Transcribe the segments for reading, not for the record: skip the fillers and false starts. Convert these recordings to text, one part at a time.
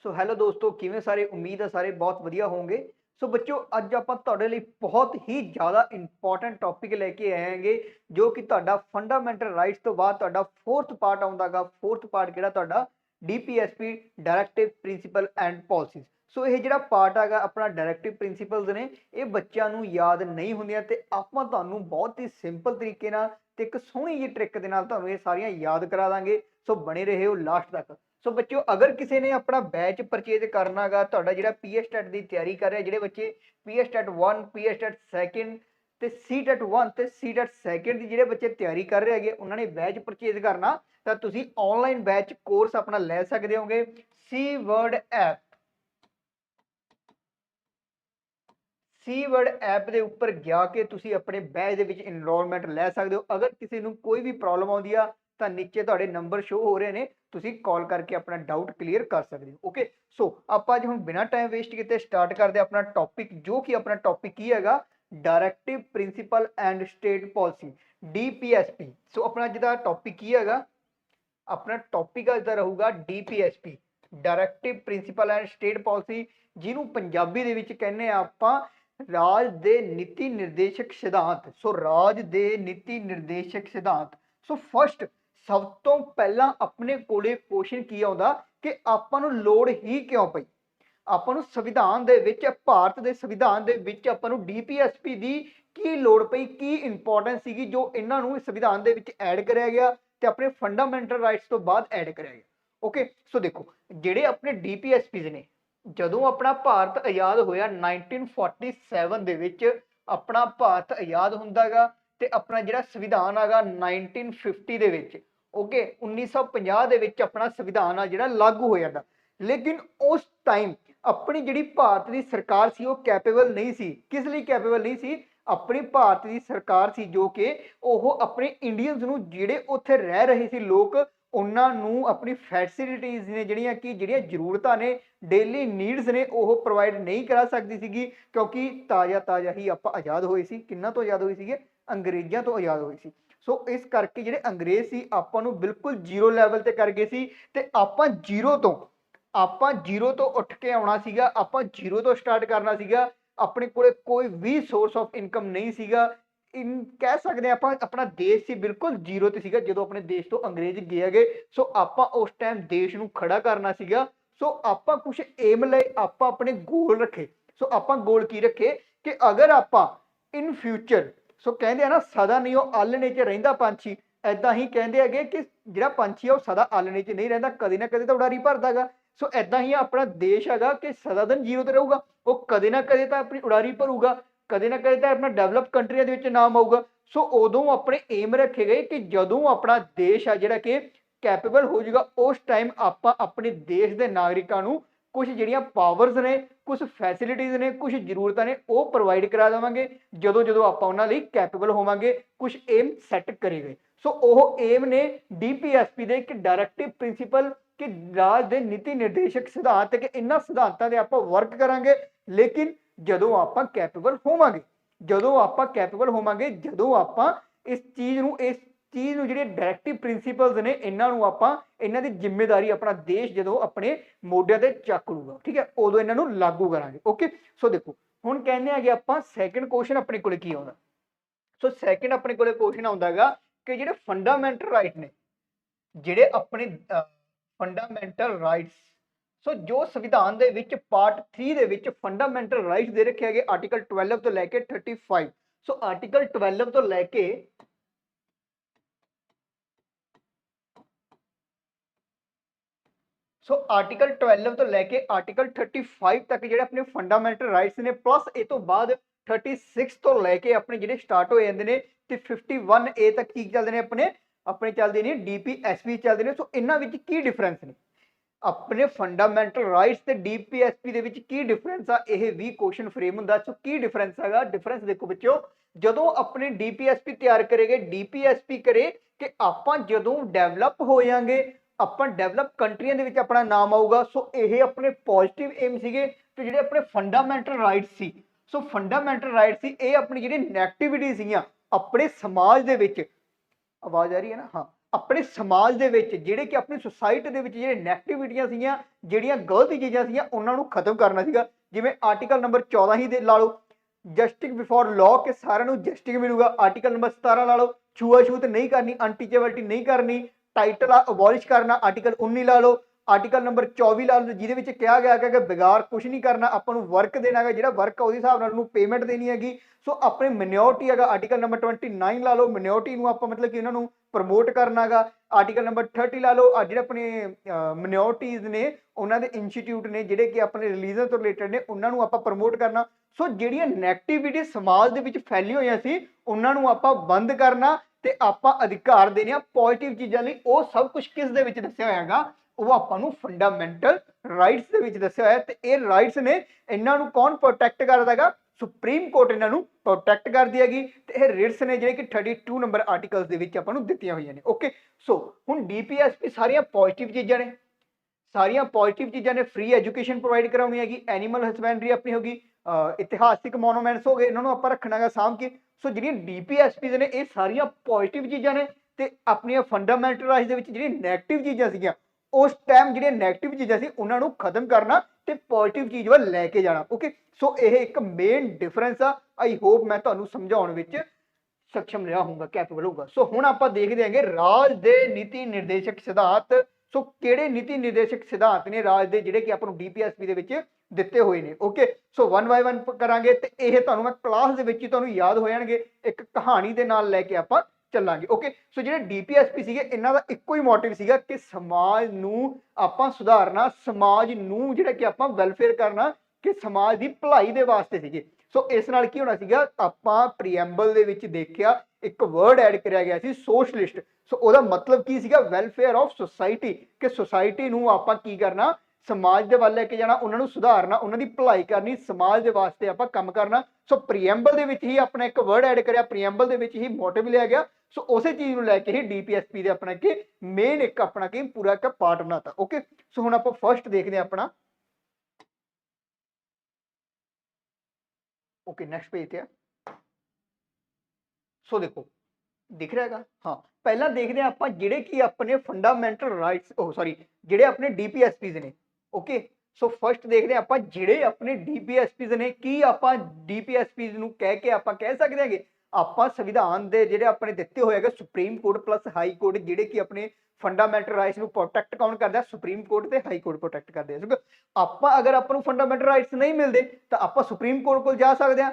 So hello दोस्तों, किवें सारे? उम्मीद है सारे बहुत वधिया होंगे। सो बच्चों, अज आपां तुहाडे लई बहुत ही ज़्यादा इंपॉर्टेंट टॉपिक लैके आए हैंगे, जो कि तुहाडा फंडामेंटल राइट्स तो बाद तुहाडा फोर्थ पार्ट आउंदा गा। फोर्थ पार्ट किहड़ा तुहाडा DPSP directive principle and policies. सो ये जिहड़ा पार्ट हैगा अपना डायरैक्टिव प्रिंसीपल्स ने, ये बच्चों नूं याद नहीं हुंदियां ते आपां तुहानूं बहुत ही सिंपल तरीके नाल ते एक सोहनी जी ट्रिक दे नाल तुहानूं ये सारियां याद करा दांगे। सो बने रहिओ लास्ट तक। सो बच्चों, अगर किसी ने अपना बैच परचेज करना गा, तुहाडा जिहड़ा PS टैट की तैयारी कर रहे, जिहड़े बच्चे PS TET 1 PS TET second ते C टैट 1 ते C टैट सैकेंड की जिहड़े बच्चे तैयारी कर रहे हैं, उन्होंने बैच परचेज करना तो तुसीं ऑनलाइन बैच कोर्स अपना लै सकदे होगे। सी वर्ड ऐप के उपर जाके तुसीं अपने बैच के इनरोलमेंट लै सकते हो। अगर किसी को कोई भी प्रॉब्लम आती है तो नीचे तुहाडे नंबर शो हो रहे हैं, तुसीं कॉल करके अपना डाउट क्लीयर कर सकते हो। ओके, सो आप अज हुण बिना टाइम वेस्ट किए स्टार्ट करते अपना टॉपिक, जो कि अपना टॉपिक की हैगा directive principle and state policy DPSP। So अपना अज दा टॉपिक की हैगा, अपना टॉपिक अज दा रहूगा DPSP directive principle and state policy, जिन्होंने पंजाबी दे विच कहने आपां राज दे नीति निर्देशक सिद्धांत। सो राज दे नीति निर्देशक सिद्धांत। सो फर्स्ट सब तो पहला अपने कोले क्वेश्चन की आउंदा कि आपां नूं लोड़ ही क्यों पई। आपां नूं संविधान दे विच, भारत दे संविधान दे विच आपां नूं DPSP दी की लोड़ पई, की इंपॉर्टेंस सीगी जो इन्हां नूं संविधान दे विच ऐड करया गया ते अपने फंडामेंटल राइट्स तो बाद ऐड करया गया। ओके, सो देखो जिहड़े अपने DPSP ने, जदों अपना भारत आज़ाद होया 1947 दे विच अपना भारत आज़ाद हुंदा गा ते अपना जिहड़ा संविधान हैगा 1950 दे विच, ओके 1950 दे विच अपना संविधान आ जिहड़ा लागू हो जाता। लेकिन उस टाइम अपनी जिहड़ी भारत की सरकार सी, वो कैपेबल नहीं सी। किस लिए कैपेबल नहीं सी? अपनी भारत की सरकार सी जो कि ਉਹ अपने इंडियंस ਨੂੰ ਜਿਹੜੇ ਉੱਥੇ ਰਹਿ ਰਹੇ ਸੀ ਲੋਕ, ਉਹਨਾਂ ਨੂੰ ਆਪਣੀ ਫੈਸਿਲਿਟੀਜ਼ ਨੇ ਜਿਹੜੀਆਂ ਜ਼ਰੂਰਤਾਂ ਨੇ, ਡੇਲੀ ਨੀਡਸ ਨੇ, ਉਹ ਪ੍ਰੋਵਾਈਡ ਨਹੀਂ ਕਰਾ ਸਕਦੀ ਸੀਗੀ, ਕਿਉਂਕਿ ਤਾਜ਼ਾ ਹੀ ਆਪਾਂ ਆਜ਼ਾਦ ਹੋਏ ਸੀ। ਕਿੰਨਾ ਤੋਂ ਆਜ਼ਾਦ ਹੋਏ ਸੀਗੇ? ਅੰਗਰੇਜ਼ਾਂ ਤੋਂ ਆਜ਼ਾਦ ਹੋਏ ਸੀ। ਸੋ ਇਸ ਕਰਕੇ ਜਿਹੜੇ ਅੰਗਰੇਜ਼ ਸੀ ਆਪਾਂ ਨੂੰ ਬਿਲਕੁਲ ਜ਼ੀਰੋ ਲੈਵਲ ਤੇ ਕਰ ਗਏ ਸੀ, ਤੇ ਆਪਾਂ ਜ਼ੀਰੋ ਤੋਂ ਉੱਠ ਕੇ ਆਉਣਾ ਸੀਗਾ, ਆਪਾਂ ਜ਼ੀਰੋ ਤੋਂ ਸਟਾਰਟ ਕਰਨਾ ਸੀਗਾ। ਆਪਣੇ ਕੋਲੇ ਕੋਈ ਵੀ ਸੋਰਸ ਆਫ ਇਨਕਮ ਨਹੀਂ ਸੀਗਾ। कह सकते हैं अपना देश से बिल्कुल जीरो ते सीगा जो अपने देश तो अंग्रेज गए गए। सो आप उस टाइम देश नूं खड़ा करना सीगा। सो आप कुछ एम ले आप अपने गोल रखे। सो आप गोल की रखे कि अगर आप इन फ्यूचर, सो कहते हैं ना सदा नहीं वो आलने च रहिंदा पंछी, ऐदा ही कहते हैं कि जिहड़ा पंछी है वो सदा आलने च नहीं रहिंदा, कदे ना कदे तो उड़ारी भरदा गा। सो ऐदा ही अपना देश हैगा कि सदा दिन जीरो ते रहूगा, वो कदे ना कदे तो अपनी उड़ारी भरूगा, कदे ना कदे तो अपना डेवलप कंट्रियां दे विच नाम आऊगा। सो उदों अपने एम रखे गए कि जदों अपना देश है जिहड़ा कि कैपेबल हो जाएगा, उस टाइम आप अपने देश के नागरिकों को कुछ जिहड़ियां पावर्स ने, कुछ फैसिलिटीज़ ने, कुछ जरूरतां ने, वो प्रोवाइड करा देवांगे जदों जदों आप उन्हां लई कैपेबल होवांगे, कुछ एम सैट करे गए। सो वो एम ने DPSP दे एक डायरैक्टिव प्रिंसीपल कि राज के नीति निर्देशक सिद्धांत कि इन्हां सिद्धांतां ते आपां वर्क करांगे। लेकिन जदों आप कैपेबल होवांगे, जदों आप इस चीज़ नूं जिहड़े डायरैक्टिव प्रिंसीपल्स ने, इन्हां दी जिम्मेदारी अपना देश जदों अपने मोढिਆਂ ते चक लूगा, ठीक है, उदों इन्हां नूं लागू करांगे। ओके, सो देखो हुण कहने आ कि आपां सैकेंड क्वेश्चन अपने कोले की आउंदा। सो सैकेंड अपने कोले क्वेश्चन आउंदा गा कि जिहड़े फंडामेंटल राइट ने, जिहड़े अपने फंडामेंटल राइट्स, सो जो संविधान दे विच पार्ट 3 दे विच फंडामेंटल राइट्स दे रखे गए आर्टिकल 12 तो लैके 35। सो आर्टिकल 12 तो लैके आर्टिकल 12 तो लैके आर्टिकल 35 तक जिहड़े अपने फंडामेंटल राइट्स ने, प्लस ए तो बाद 36 तो लैके अपने जिहड़े स्टार्ट हो जाते हैं ते 51A तक की चलते हैं अपने चलते हैं DPSP चलते हैं। सो इन्हां विच की डिफरेंस ने अपने फंडामेंटल राइट्स ते DPSP दे विच की डिफरेंस आ, यह भी क्वेश्चन फ्रेम हुंदा। सो की डिफरेंस हैगा? डिफरेंस देखो बच्चों, जदों अपने DPSP तैयार करेंगे, DPSP करे कि आपां जदों डेवलप हो जाएंगे, ਆਪਾਂ ਡਿਵੈਲਪ ਕੰਟਰੀਆਂ ਦੇ ਵਿੱਚ ਆਪਣਾ ਨਾਮ ਆਊਗਾ। ਸੋ ਇਹ ਆਪਣੇ ਪੋਜ਼ਿਟਿਵ ਏਮ ਸੀਗੇ। ਤੇ ਜਿਹੜੇ ਆਪਣੇ ਫੰਡਾਮੈਂਟਲ ਰਾਈਟਸ ਸੀ, ਸੋ ਫੰਡਾਮੈਂਟਲ ਰਾਈਟ ਸੀ, ਇਹ ਆਪਣੀ ਜਿਹੜੀ ਨੈਗੇਟਿਵਿਟੀ ਸੀਗੀਆਂ ਆਪਣੇ ਸਮਾਜ ਦੇ ਵਿੱਚ, ਆਵਾਜ਼ ਆ ਰਹੀ ਹੈ ਨਾ? ਹਾਂ, ਆਪਣੇ ਸਮਾਜ ਦੇ ਵਿੱਚ ਜਿਹੜੇ ਕਿ ਆਪਣੀ ਸੁਸਾਇਟੀ ਦੇ ਵਿੱਚ ਜਿਹੜੇ ਨੈਗੇਟਿਵਿਟੀਆਂ ਸੀਗੀਆਂ, ਜਿਹੜੀਆਂ ਗਲਤ ਚੀਜ਼ਾਂ ਸੀਗੀਆਂ, ਉਹਨਾਂ ਨੂੰ ਖਤਮ ਕਰਨਾ ਸੀਗਾ। ਜਿਵੇਂ ਆਰਟੀਕਲ ਨੰਬਰ 14 ਹੀ ਦੇ ਲਾ ਲਓ, ਜਸਟਿਸ ਬਿਫੋਰ ਲਾਅ, ਕਿ ਸਾਰਿਆਂ ਨੂੰ ਜਸਟਿਸ ਮਿਲੂਗਾ। ਆਰਟੀਕਲ ਨੰਬਰ 17 ਲਾ ਲਓ, ਛੂਆਛੂਤ ਨਹੀਂ ਕਰਨੀ, ਅਨਟੀਚੇਬਿਲਿਟੀ ਨਹੀਂ ਕਰਨੀ, ਟਾਈਟਲ ਅਬੋਲਿਸ਼ ਕਰਨਾ। ਆਰਟੀਕਲ 19 ਲਾ ਲਓ, ਆਰਟੀਕਲ ਨੰਬਰ 24 ਲਾ ਲਓ, ਜਿਹਦੇ ਵਿੱਚ ਕਿਹਾ ਗਿਆ ਕਿ ਬੇਕਾਰ ਕੁਝ ਨਹੀਂ ਕਰਨਾ, ਆਪਾਂ ਨੂੰ ਵਰਕ ਦੇਣਾ ਹੈਗਾ, ਜਿਹੜਾ ਵਰਕ ਉਹਦੇ ਹਿਸਾਬ ਨਾਲ ਉਹਨੂੰ ਪੇਮੈਂਟ ਦੇਣੀ ਹੈਗੀ। ਸੋ ਆਪਣੇ ਮਿਨੋਰਟੀ ਹੈਗਾ, ਆਰਟੀਕਲ ਨੰਬਰ 29 ਲਾ ਲਓ, ਮਿਨੋਰਟੀ ਨੂੰ ਆਪਾਂ ਮਤਲਬ ਕਿ ਉਹਨਾਂ ਨੂੰ ਪ੍ਰਮੋਟ ਕਰਨਾ ਹੈਗਾ। ਆਰਟੀਕਲ ਨੰਬਰ 30 ਲਾ ਲਓ, ਜਿਹੜੇ ਆਪਣੇ ਮਿਨੋਰਟੀਜ਼ ਨੇ ਉਹਨਾਂ ਦੇ ਇੰਸਟੀਚਿਊਟ ਨੇ ਜਿਹੜੇ ਕਿ ਆਪਣੇ ਰਿਲੀਜਨ ਤੋਂ ਰਿਲੇਟਡ ਨੇ, ਉਹਨਾਂ ਨੂੰ ਆਪਾਂ ਪ੍ਰਮੋਟ ਕਰਨਾ। ਸੋ ਜਿਹੜੀਆਂ ਨੈਗੇਟਿਵਿਟੀ ਸਮਾਜ ਦੇ ਵਿੱਚ ਫੈਲੀ ਹੋਈਆਂ ਸੀ, ਉਹਨਾਂ ਨੂੰ ਆਪਾਂ ਬੰਦ ਕਰਨਾ ਤੇ ਆਪਾਂ ਅਧਿਕਾਰ ਦੇਣੇ ਆ ਪੋਜ਼ਿਟਿਵ ਚੀਜ਼ਾਂ ਲਈ। ਉਹ ਸਭ ਕੁਝ ਕਿਸ ਦੇ ਵਿੱਚ ਦੱਸਿਆ ਹੋਇਆ ਹੈਗਾ, ਉਹ ਆਪਾਂ ਨੂੰ ਫੰਡਾਮੈਂਟਲ ਰਾਈਟਸ ਦੇ ਵਿੱਚ ਦੱਸਿਆ ਹੋਇਆ। ਤੇ ਇਹ ਰਾਈਟਸ ਨੇ, ਇਹਨਾਂ ਨੂੰ ਕੌਣ ਪ੍ਰੋਟੈਕਟ ਕਰਦਾ ਹੈਗਾ? ਸੁਪਰੀਮ ਕੋਰਟ ਇਹਨਾਂ ਨੂੰ ਪ੍ਰੋਟੈਕਟ ਕਰਦੀ ਹੈਗੀ। ਤੇ ਇਹ ਰਿਟਸ ਨੇ ਜਿਹੜੇ ਕਿ 32 ਨੰਬਰ ਆਰਟੀਕਲਸ ਦੇ ਵਿੱਚ ਆਪਾਂ ਨੂੰ ਦਿੱਤੀਆਂ ਹੋਈਆਂ ਨੇ। ਓਕੇ, ਸੋ ਹੁਣ ਡੀਪੀਐਸਪੀ ਸਾਰੀਆਂ ਪੋਜ਼ਿਟਿਵ ਚੀਜ਼ਾਂ ਨੇ, ਸਾਰੀਆਂ ਪੋਜ਼ਿਟਿਵ ਚੀਜ਼ਾਂ ਨੇ। ਫ੍ਰੀ ਐਜੂਕੇਸ਼ਨ ਪ੍ਰੋਵਾਈਡ ਕਰਾਉਣੀ ਹੈਗੀ, ਐਨੀਮਲ ਹਸਬੈਂਡਰੀ ਆਪਣੀ ਹੋਗੀ, ਇਤਿਹਾਸਿਕ ਮੋਨੂਮੈਂਟਸ ਹੋ ਗਏ, ਇਹਨਾਂ ਨੂੰ ਆਪਾਂ ਰੱਖਣਾ ਹੈਗਾ ਸਾਂਭ ਕੇ। ਸੋ ਜਿਹੜੀਆਂ ਡੀਪੀਐਸਪੀਜ਼ ਨੇ ਇਹ ਸਾਰੀਆਂ ਪੋਜ਼ਿਟਿਵ ਚੀਜ਼ਾਂ ਨੇ। ਤੇ ਆਪਣੀਆਂ ਫੰਡਾਮੈਂਟਲ ਰਾਈਟਸ ਦੇ ਵਿੱਚ ਜਿਹੜੀਆਂ ਨੈਗੇਟਿਵ ਚੀਜ਼ਾਂ ਸੀਗੀਆਂ, ਉਸ ਟਾਈਮ ਜਿਹੜੀਆਂ ਨੈਗੇਟਿਵ ਚੀਜ਼ਾਂ ਸੀ ਉਹਨਾਂ ਨੂੰ ਖਤਮ ਕਰਨਾ ਤੇ ਪੋਜ਼ਿਟਿਵ ਚੀਜ਼ ਵੱਲ ਲੈ ਕੇ ਜਾਣਾ। ਓਕੇ, ਸੋ ਇਹ ਇੱਕ ਮੇਨ ਡਿਫਰੈਂਸ ਆ। ਆਈ ਹੋਪ ਮੈਂ ਤੁਹਾਨੂੰ ਸਮਝਾਉਣ ਵਿੱਚ ਸક્ષਮ ਰਿਹਾ ਹੋਊਗਾ, ਕੈਪੇਬਲ ਹੋਊਗਾ। ਸੋ ਹੁਣ ਆਪਾਂ ਦੇਖਦੇ ਹਾਂਗੇ ਰਾਜ ਦੇ ਨੀਤੀ ਨਿਰਦੇਸ਼ਕ ਸਿਧਾਂਤ। ਸੋ ਕਿਹੜੇ ਨੀਤੀ ਨਿਰਦੇਸ਼ਕ ਸਿਧਾਂਤ ਨੇ ਰਾਜ ਦੇ ਜਿਹੜੇ ਕਿ ਆਪਾਂ ਨੂੰ ਡੀਪੀਐਸਪੀ ਦੇ ਵਿੱਚ ਦਿੱਤੇ ਹੋਏ ਨੇ। ਓਕੇ, ਸੋ 1 ਬਾਈ 1 ਕਰਾਂਗੇ ਤੇ ਇਹ ਤੁਹਾਨੂੰ ਮੈਂ ਕਲਾਸ ਦੇ ਵਿੱਚ ਹੀ ਤੁਹਾਨੂੰ ਯਾਦ ਹੋ ਜਾਣਗੇ, ਇੱਕ ਕਹਾਣੀ ਦੇ ਨਾਲ ਲੈ ਕੇ ਆਪਾਂ ਚੱਲਾਂਗੇ। ਓਕੇ, ਸੋ ਜਿਹੜੇ ਡੀਪੀਐਸਪੀ ਸੀਗੇ ਇਹਨਾਂ ਦਾ ਇੱਕੋ ਹੀ ਮੋਟਿਵ ਸੀਗਾ ਕਿ ਸਮਾਜ ਨੂੰ ਆਪਾਂ ਸੁਧਾਰਨਾ, ਸਮਾਜ ਨੂੰ ਜਿਹੜਾ ਕਿ ਆਪਾਂ ਵੈਲਫੇਅਰ ਕਰਨਾ, ਕਿ ਸਮਾਜ ਦੀ ਭਲਾਈ ਦੇ ਵਾਸਤੇ ਸੀਗੇ। ਸੋ ਇਸ ਨਾਲ ਕੀ ਹੋਣਾ ਸੀਗਾ, ਆਪਾਂ ਪ੍ਰੀਐਂਬਲ ਦੇ ਵਿੱਚ ਦੇਖਿਆ ਇੱਕ ਵਰਡ ਐਡ ਕਰਿਆ ਗਿਆ ਸੀ ਸੋਸ਼ਲਿਸਟ। ਸੋ ਉਹਦਾ ਮਤਲਬ ਕੀ ਸੀਗਾ? ਵੈਲਫੇਅਰ ਆਫ ਸੁਸਾਇਟੀ, ਕਿ ਸੁਸਾਇਟੀ ਨੂੰ ਆਪਾਂ ਕੀ ਕਰਨਾ, ਸਮਾਜ ਦੇ ਵੱਲ ਲੈ ਕੇ ਜਾਣਾ, ਉਹਨਾਂ ਨੂੰ ਸੁਧਾਰਨਾ, ਉਹਨਾਂ ਦੀ ਭਲਾਈ ਕਰਨੀ, ਸਮਾਜ ਦੇ ਵਾਸਤੇ ਆਪਾਂ ਕੰਮ ਕਰਨਾ। ਸੋ ਪ੍ਰੀਐਂਬਲ ਦੇ ਵਿੱਚ ਹੀ ਆਪਣਾ ਇੱਕ ਵਰਡ ਐਡ ਕਰਿਆ, ਪ੍ਰੀਐਂਬਲ ਦੇ ਵਿੱਚ ਹੀ ਮੋਟਿਵ ਲਿਆ ਗਿਆ। ਸੋ ਉਸੇ ਚੀਜ਼ ਨੂੰ ਲੈ ਕੇ ਹੀ ਡੀਪੀਐਸਪੀ ਦੇ ਆਪਣਾ ਕਿ ਮੇਨ ਇੱਕ ਆਪਣਾ ਕਿ ਪੂਰਾ ਇੱਕ ਪਾਰਟ ਬਣਾਤਾ। ਓਕੇ, ਸੋ ਹੁਣ ਆਪਾਂ ਫਸਟ ਦੇਖਦੇ ਹਾਂ ਆਪਣਾ। ਓਕੇ, ਨੈਕਸਟ ਪੇਜ ਤੇ ਆ। ਸੋ ਦੇਖੋ ਦਿਖ ਰਿਹਾ ਹੈਗਾ, ਹਾਂ। ਪਹਿਲਾਂ ਦੇਖਦੇ ਹਾਂ ਆਪਾਂ ਜਿਹੜੇ ਕੀ ਆਪਣੇ ਫੰਡਾਮੈਂਟਲ ਰਾਈਟਸ, ਸੌਰੀ, ਜਿਹੜੇ ਆਪਣੇ ਡੀਪੀਐਸਪੀਜ਼ ਨੇ। ਓਕੇ, ਸੋ ਫਸਟ ਦੇਖਦੇ ਹਾਂ ਆਪਾਂ ਜਿਹੜੇ ਆਪਣੇ ਡੀਪੀਐਸਪੀਜ਼ ਨੇ। ਕੀ ਆਪਾਂ ਡੀਪੀਐਸਪੀਜ਼ ਨੂੰ ਕਹਿ ਕੇ ਆਪਾਂ ਕਹਿ ਸਕਦੇ ਹਾਂਗੇ ਆਪਾਂ ਸੰਵਿਧਾਨ ਦੇ ਜਿਹੜੇ ਆਪਣੇ ਦਿੱਤੇ ਹੋਏ ਹੈਗੇ supreme court plus high court, ਜਿਹੜੇ ਕਿ ਆਪਣੇ ਫੰਡਾਮੈਂਟਲ ਰਾਈਟਸ ਨੂੰ ਪ੍ਰੋਟੈਕਟ ਕੌਣ ਕਰਦਾ? ਸੁਪਰੀਮ ਕੋਰਟ ਤੇ ਹਾਈ ਕੋਰਟ ਪ੍ਰੋਟੈਕਟ ਕਰਦੇ ਆ। ਕਿਉਂਕਿ ਆਪਾਂ ਅਗਰ ਆਪਾਂ ਨੂੰ ਫੰਡਾਮੈਂਟਲ ਰਾਈਟਸ ਨਹੀਂ ਮਿਲਦੇ ਤਾਂ ਆਪਾਂ ਸੁਪਰੀਮ ਕੋਰਟ ਕੋਲ ਜਾ ਸਕਦੇ ਹਾਂ,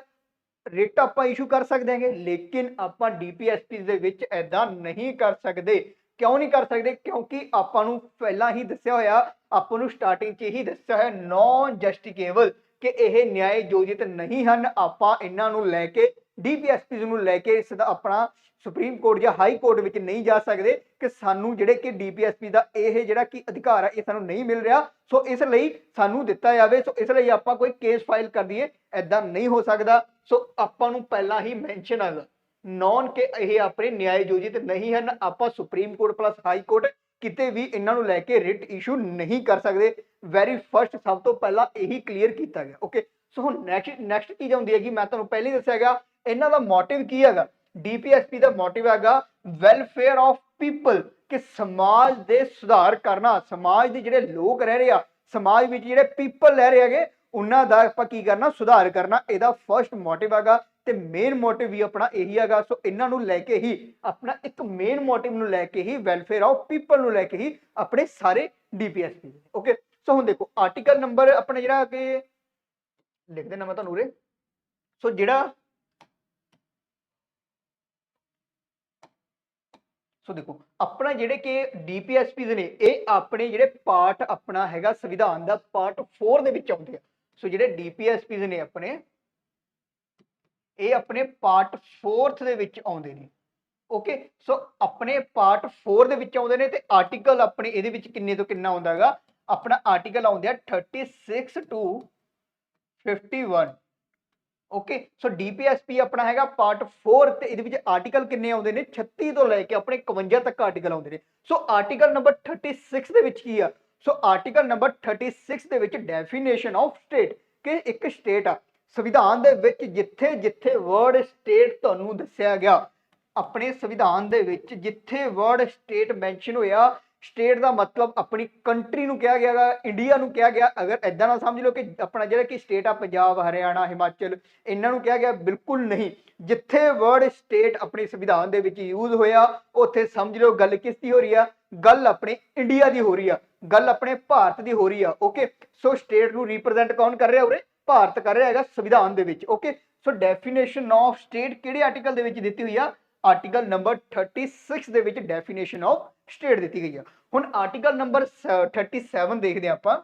ਰਿਟ ਆਪਾਂ ਇਸ਼ੂ ਕਰ ਸਕਦੇ ਹਾਂਗੇ। ਲੇਕਿਨ ਆਪਾਂ ਡੀਪੀਐਸਪੀ ਦੇ ਵਿੱਚ ਐਦਾਂ ਨਹੀਂ ਕਰ ਸਕਦੇ। ਕਿਉਂ ਨਹੀਂ ਕਰ ਸਕਦੇ? ਕਿਉਂਕਿ ਆਪਾਂ ਨੂੰ ਪਹਿਲਾਂ ਹੀ ਦੱਸਿਆ ਹੋਇਆ, ਆਪਾਂ ਨੂੰ ਸਟਾਰਟਿੰਗ 'ਚ ਹੀ ਦੱਸਿਆ ਹੋਇਆ ਨੌਨ ਜਸਟੀਕੇਬਲ, ਕਿ ਇਹ ਨਿਆਂ ਯੋਜਿਤ ਨਹੀਂ ਹਨ। ਆਪਾਂ ਇਹਨਾਂ ਨੂੰ ਲੈ ਕੇ ਡੀਪੀਐਸਪੀ ਨੂੰ ਲੈ ਕੇ ਸਿੱਧਾ ਆਪਣਾ ਸੁਪਰੀਮ ਕੋਰਟ ਜਾਂ ਹਾਈ ਕੋਰਟ ਵਿੱਚ ਨਹੀਂ ਜਾ ਸਕਦੇ ਕਿ ਸਾਨੂੰ ਜਿਹੜੇ ਕਿ ਡੀਪੀਐਸਪੀ ਦਾ ਇਹ ਜਿਹੜਾ ਕਿ ਅਧਿਕਾਰ ਹੈ ਇਹ ਸਾਨੂੰ ਨਹੀਂ ਮਿਲ ਰਿਹਾ, ਸੋ ਇਸ ਲਈ ਸਾਨੂੰ ਦਿੱਤਾ ਜਾਵੇ। ਸੋ ਇਸ ਲਈ ਆਪਾਂ ਕੋਈ ਕੇਸ ਫਾਈਲ ਕਰ ਦਈਏ, ਐਦਾਂ ਨਹੀਂ ਹੋ ਸਕਦਾ। ਸੋ ਆਪਾਂ ਨੂੰ ਪਹਿਲਾਂ ਹੀ ਮੈਂਸ਼ਨ ਹੈਗਾ ਨੌਨ ਕਿ ਇਹ ਆਪਣੇ ਨਿਆਂ ਯੋਜਿਤ ਨਹੀਂ ਹਨ। ਆਪਾਂ supreme court plus high court ਕਿਤੇ ਵੀ ਇਹਨਾਂ ਨੂੰ ਲੈ ਕੇ ਰਿਟ ਇਸ਼ੂ ਨਹੀਂ ਕਰ ਸਕਦੇ। ਵੈਰੀ ਫਸਟ ਸਭ ਤੋਂ ਪਹਿਲਾਂ ਇਹੀ ਕਲੀਅਰ ਕੀਤਾ ਗਿਆ। ਓਕੇ, ਸੋ ਹੁਣ ਨੈਕਸਟ ਚੀਜ਼ ਆਉਂਦੀ ਹੈਗੀ, ਮੈਂ ਤੁਹਾਨੂੰ ਪਹਿਲਾਂ ਹੀ ਦੱਸਿਆ ਹੈਗਾ ਇਹਨਾਂ ਦਾ ਮੋਟਿਵ ਕੀ ਹੈਗਾ। ਡੀਪੀਐਸਪੀ ਦਾ ਮੋਟਿਵ ਹੈਗਾ ਵੈਲਫੇਅਰ ਆਫ ਪੀਪਲ, ਕਿ ਸਮਾਜ ਦੇ ਸੁਧਾਰ ਕਰਨਾ। ਸਮਾਜ ਦੇ ਜਿਹੜੇ ਲੋਕ ਰਹਿ ਰਹੇ ਆ, ਸਮਾਜ ਵਿੱਚ ਜਿਹੜੇ ਪੀਪਲ ਰਹਿ ਰਹੇ ਹੈਗੇ, ਉਹਨਾਂ ਦਾ ਆਪਾਂ ਕੀ ਕਰਨਾ? ਸੁਧਾਰ ਕਰਨਾ। ਇਹਦਾ ਫਸਟ ਮੋਟਿਵ ਹੈਗਾ ਤੇ ਮੇਨ ਮੋਟਿਵ ਵੀ ਆਪਣਾ ਇਹੀ ਹੈਗਾ। ਸੋ ਇਹਨਾਂ ਨੂੰ ਲੈ ਕੇ ਹੀ ਆਪਣਾ ਇੱਕ ਮੇਨ ਮੋਟਿਵ ਨੂੰ ਲੈ ਕੇ ਹੀ, ਵੈਲਫੇਅਰ ਆਫ ਪੀਪਲ ਨੂੰ ਲੈ ਕੇ ਹੀ ਆਪਣੇ ਸਾਰੇ ਡੀਪੀਐਸਪੀ। ਓਕੇ, ਸੋ ਹੁਣ ਦੇਖੋ ਆਰਟੀਕਲ ਨੰਬਰ ਆਪਣੇ ਜਿਹੜਾ ਕਿ ਲਿਖ ਦੇਣਾ ਮੈਂ ਤੁਹਾਨੂੰ ਉਰੇ। ਸੋ ਜਿਹੜਾ ਸੋ ਦੇਖੋ ਆਪਣਾ ਜਿਹੜੇ ਕਿ ਡੀਪੀਐਸਪੀਜ਼ ਨੇ ਇਹ ਆਪਣੇ ਜਿਹੜੇ ਪਾਰਟ ਆਪਣਾ ਹੈਗਾ ਸੰਵਿਧਾਨ ਦਾ ਪਾਰਟ 4 ਦੇ ਵਿੱਚ ਆਉਂਦੇ ਆ। ਸੋ ਜਿਹੜੇ ਡੀਪੀਐਸਪੀਜ਼ ਨੇ ਆਪਣੇ ਇਹ ਆਪਣੇ ਪਾਰਟ 4 ਦੇ ਵਿੱਚ ਆਉਂਦੇ ਨੇ। ਓਕੇ, ਸੋ ਆਪਣੇ ਪਾਰਟ 4 ਦੇ ਵਿੱਚ ਆਉਂਦੇ ਨੇ ਤੇ ਆਰਟੀਕਲ ਆਪਣੇ ਇਹਦੇ ਵਿੱਚ ਕਿੰਨੇ ਤੋਂ ਕਿੰਨਾ ਆਉਂਦਾ ਹੈਗਾ? ਆਪਣਾ ਆਰਟੀਕਲ ਆਉਂਦੇ ਆ 36 to 51। ਓਕੇ, ਸੋ ਡੀਪੀਐਸਪੀ ਆਪਣਾ ਹੈਗਾ ਪਾਰਟ 4 ਤੇ ਇਹਦੇ ਵਿੱਚ ਆਰਟੀਕਲ ਕਿੰਨੇ ਆਉਂਦੇ ਨੇ? 36 ਤੋਂ ਲੈ ਕੇ ਆਪਣੇ 51 ਤੱਕ ਆਰਟੀਕਲ ਆਉਂਦੇ ਨੇ। ਸੋ ਆਰਟੀਕਲ ਨੰਬਰ 36 ਦੇ ਵਿੱਚ ਕੀ ਆ? ਸੋ ਆਰਟੀਕਲ ਨੰਬਰ 36 ਦੇ ਵਿੱਚ ਡੈਫੀਨੇਸ਼ਨ ਆਫ ਸਟੇਟ, ਕਿ ਇੱਕ ਸਟੇਟ ਆ। ਸੰਵਿਧਾਨ ਦੇ ਵਿੱਚ ਜਿੱਥੇ ਜਿੱਥੇ ਵਰਡ ਸਟੇਟ ਤੁਹਾਨੂੰ ਦੱਸਿਆ ਗਿਆ, अपने संविधान दे विच जिथे वर्ड स्टेट मैंशन होया, स्टेट का मतलब अपनी कंट्री नूं कहा गया, इंडिया नूं कहा गया। अगर इदां ना समझ लो कि अपना जिहड़ा कि स्टेट आ पंजाब, हरियाणा, हिमाचल, इन्हां नूं कहा गया, बिल्कुल नहीं। जिथे वर्ड स्टेट अपने संविधान दे विच यूज होया, उत्थे समझ लो गल किसदी हो रही है, गल अपने इंडिया की हो रही है, गल अपने भारत की हो रही है। ओके, सो स्टेट नूं रिप्रजेंट कौन कर रहा उरे? भारत कर रहा है संविधान दे विच। Okay, so definition of state किहड़े आर्टिकल दे विच दित्ती हुई है? आर्टिकल नंबर 36 ਦੇ ਵਿੱਚ ਡੈਫੀਨੇਸ਼ਨ ਆਫ ਸਟੇਟ ਦਿੱਤੀ ਗਈ ਆ। ਹੁਣ ਆਰਟੀਕਲ ਨੰਬਰ 37 ਦੇਖਦੇ ਆਪਾਂ।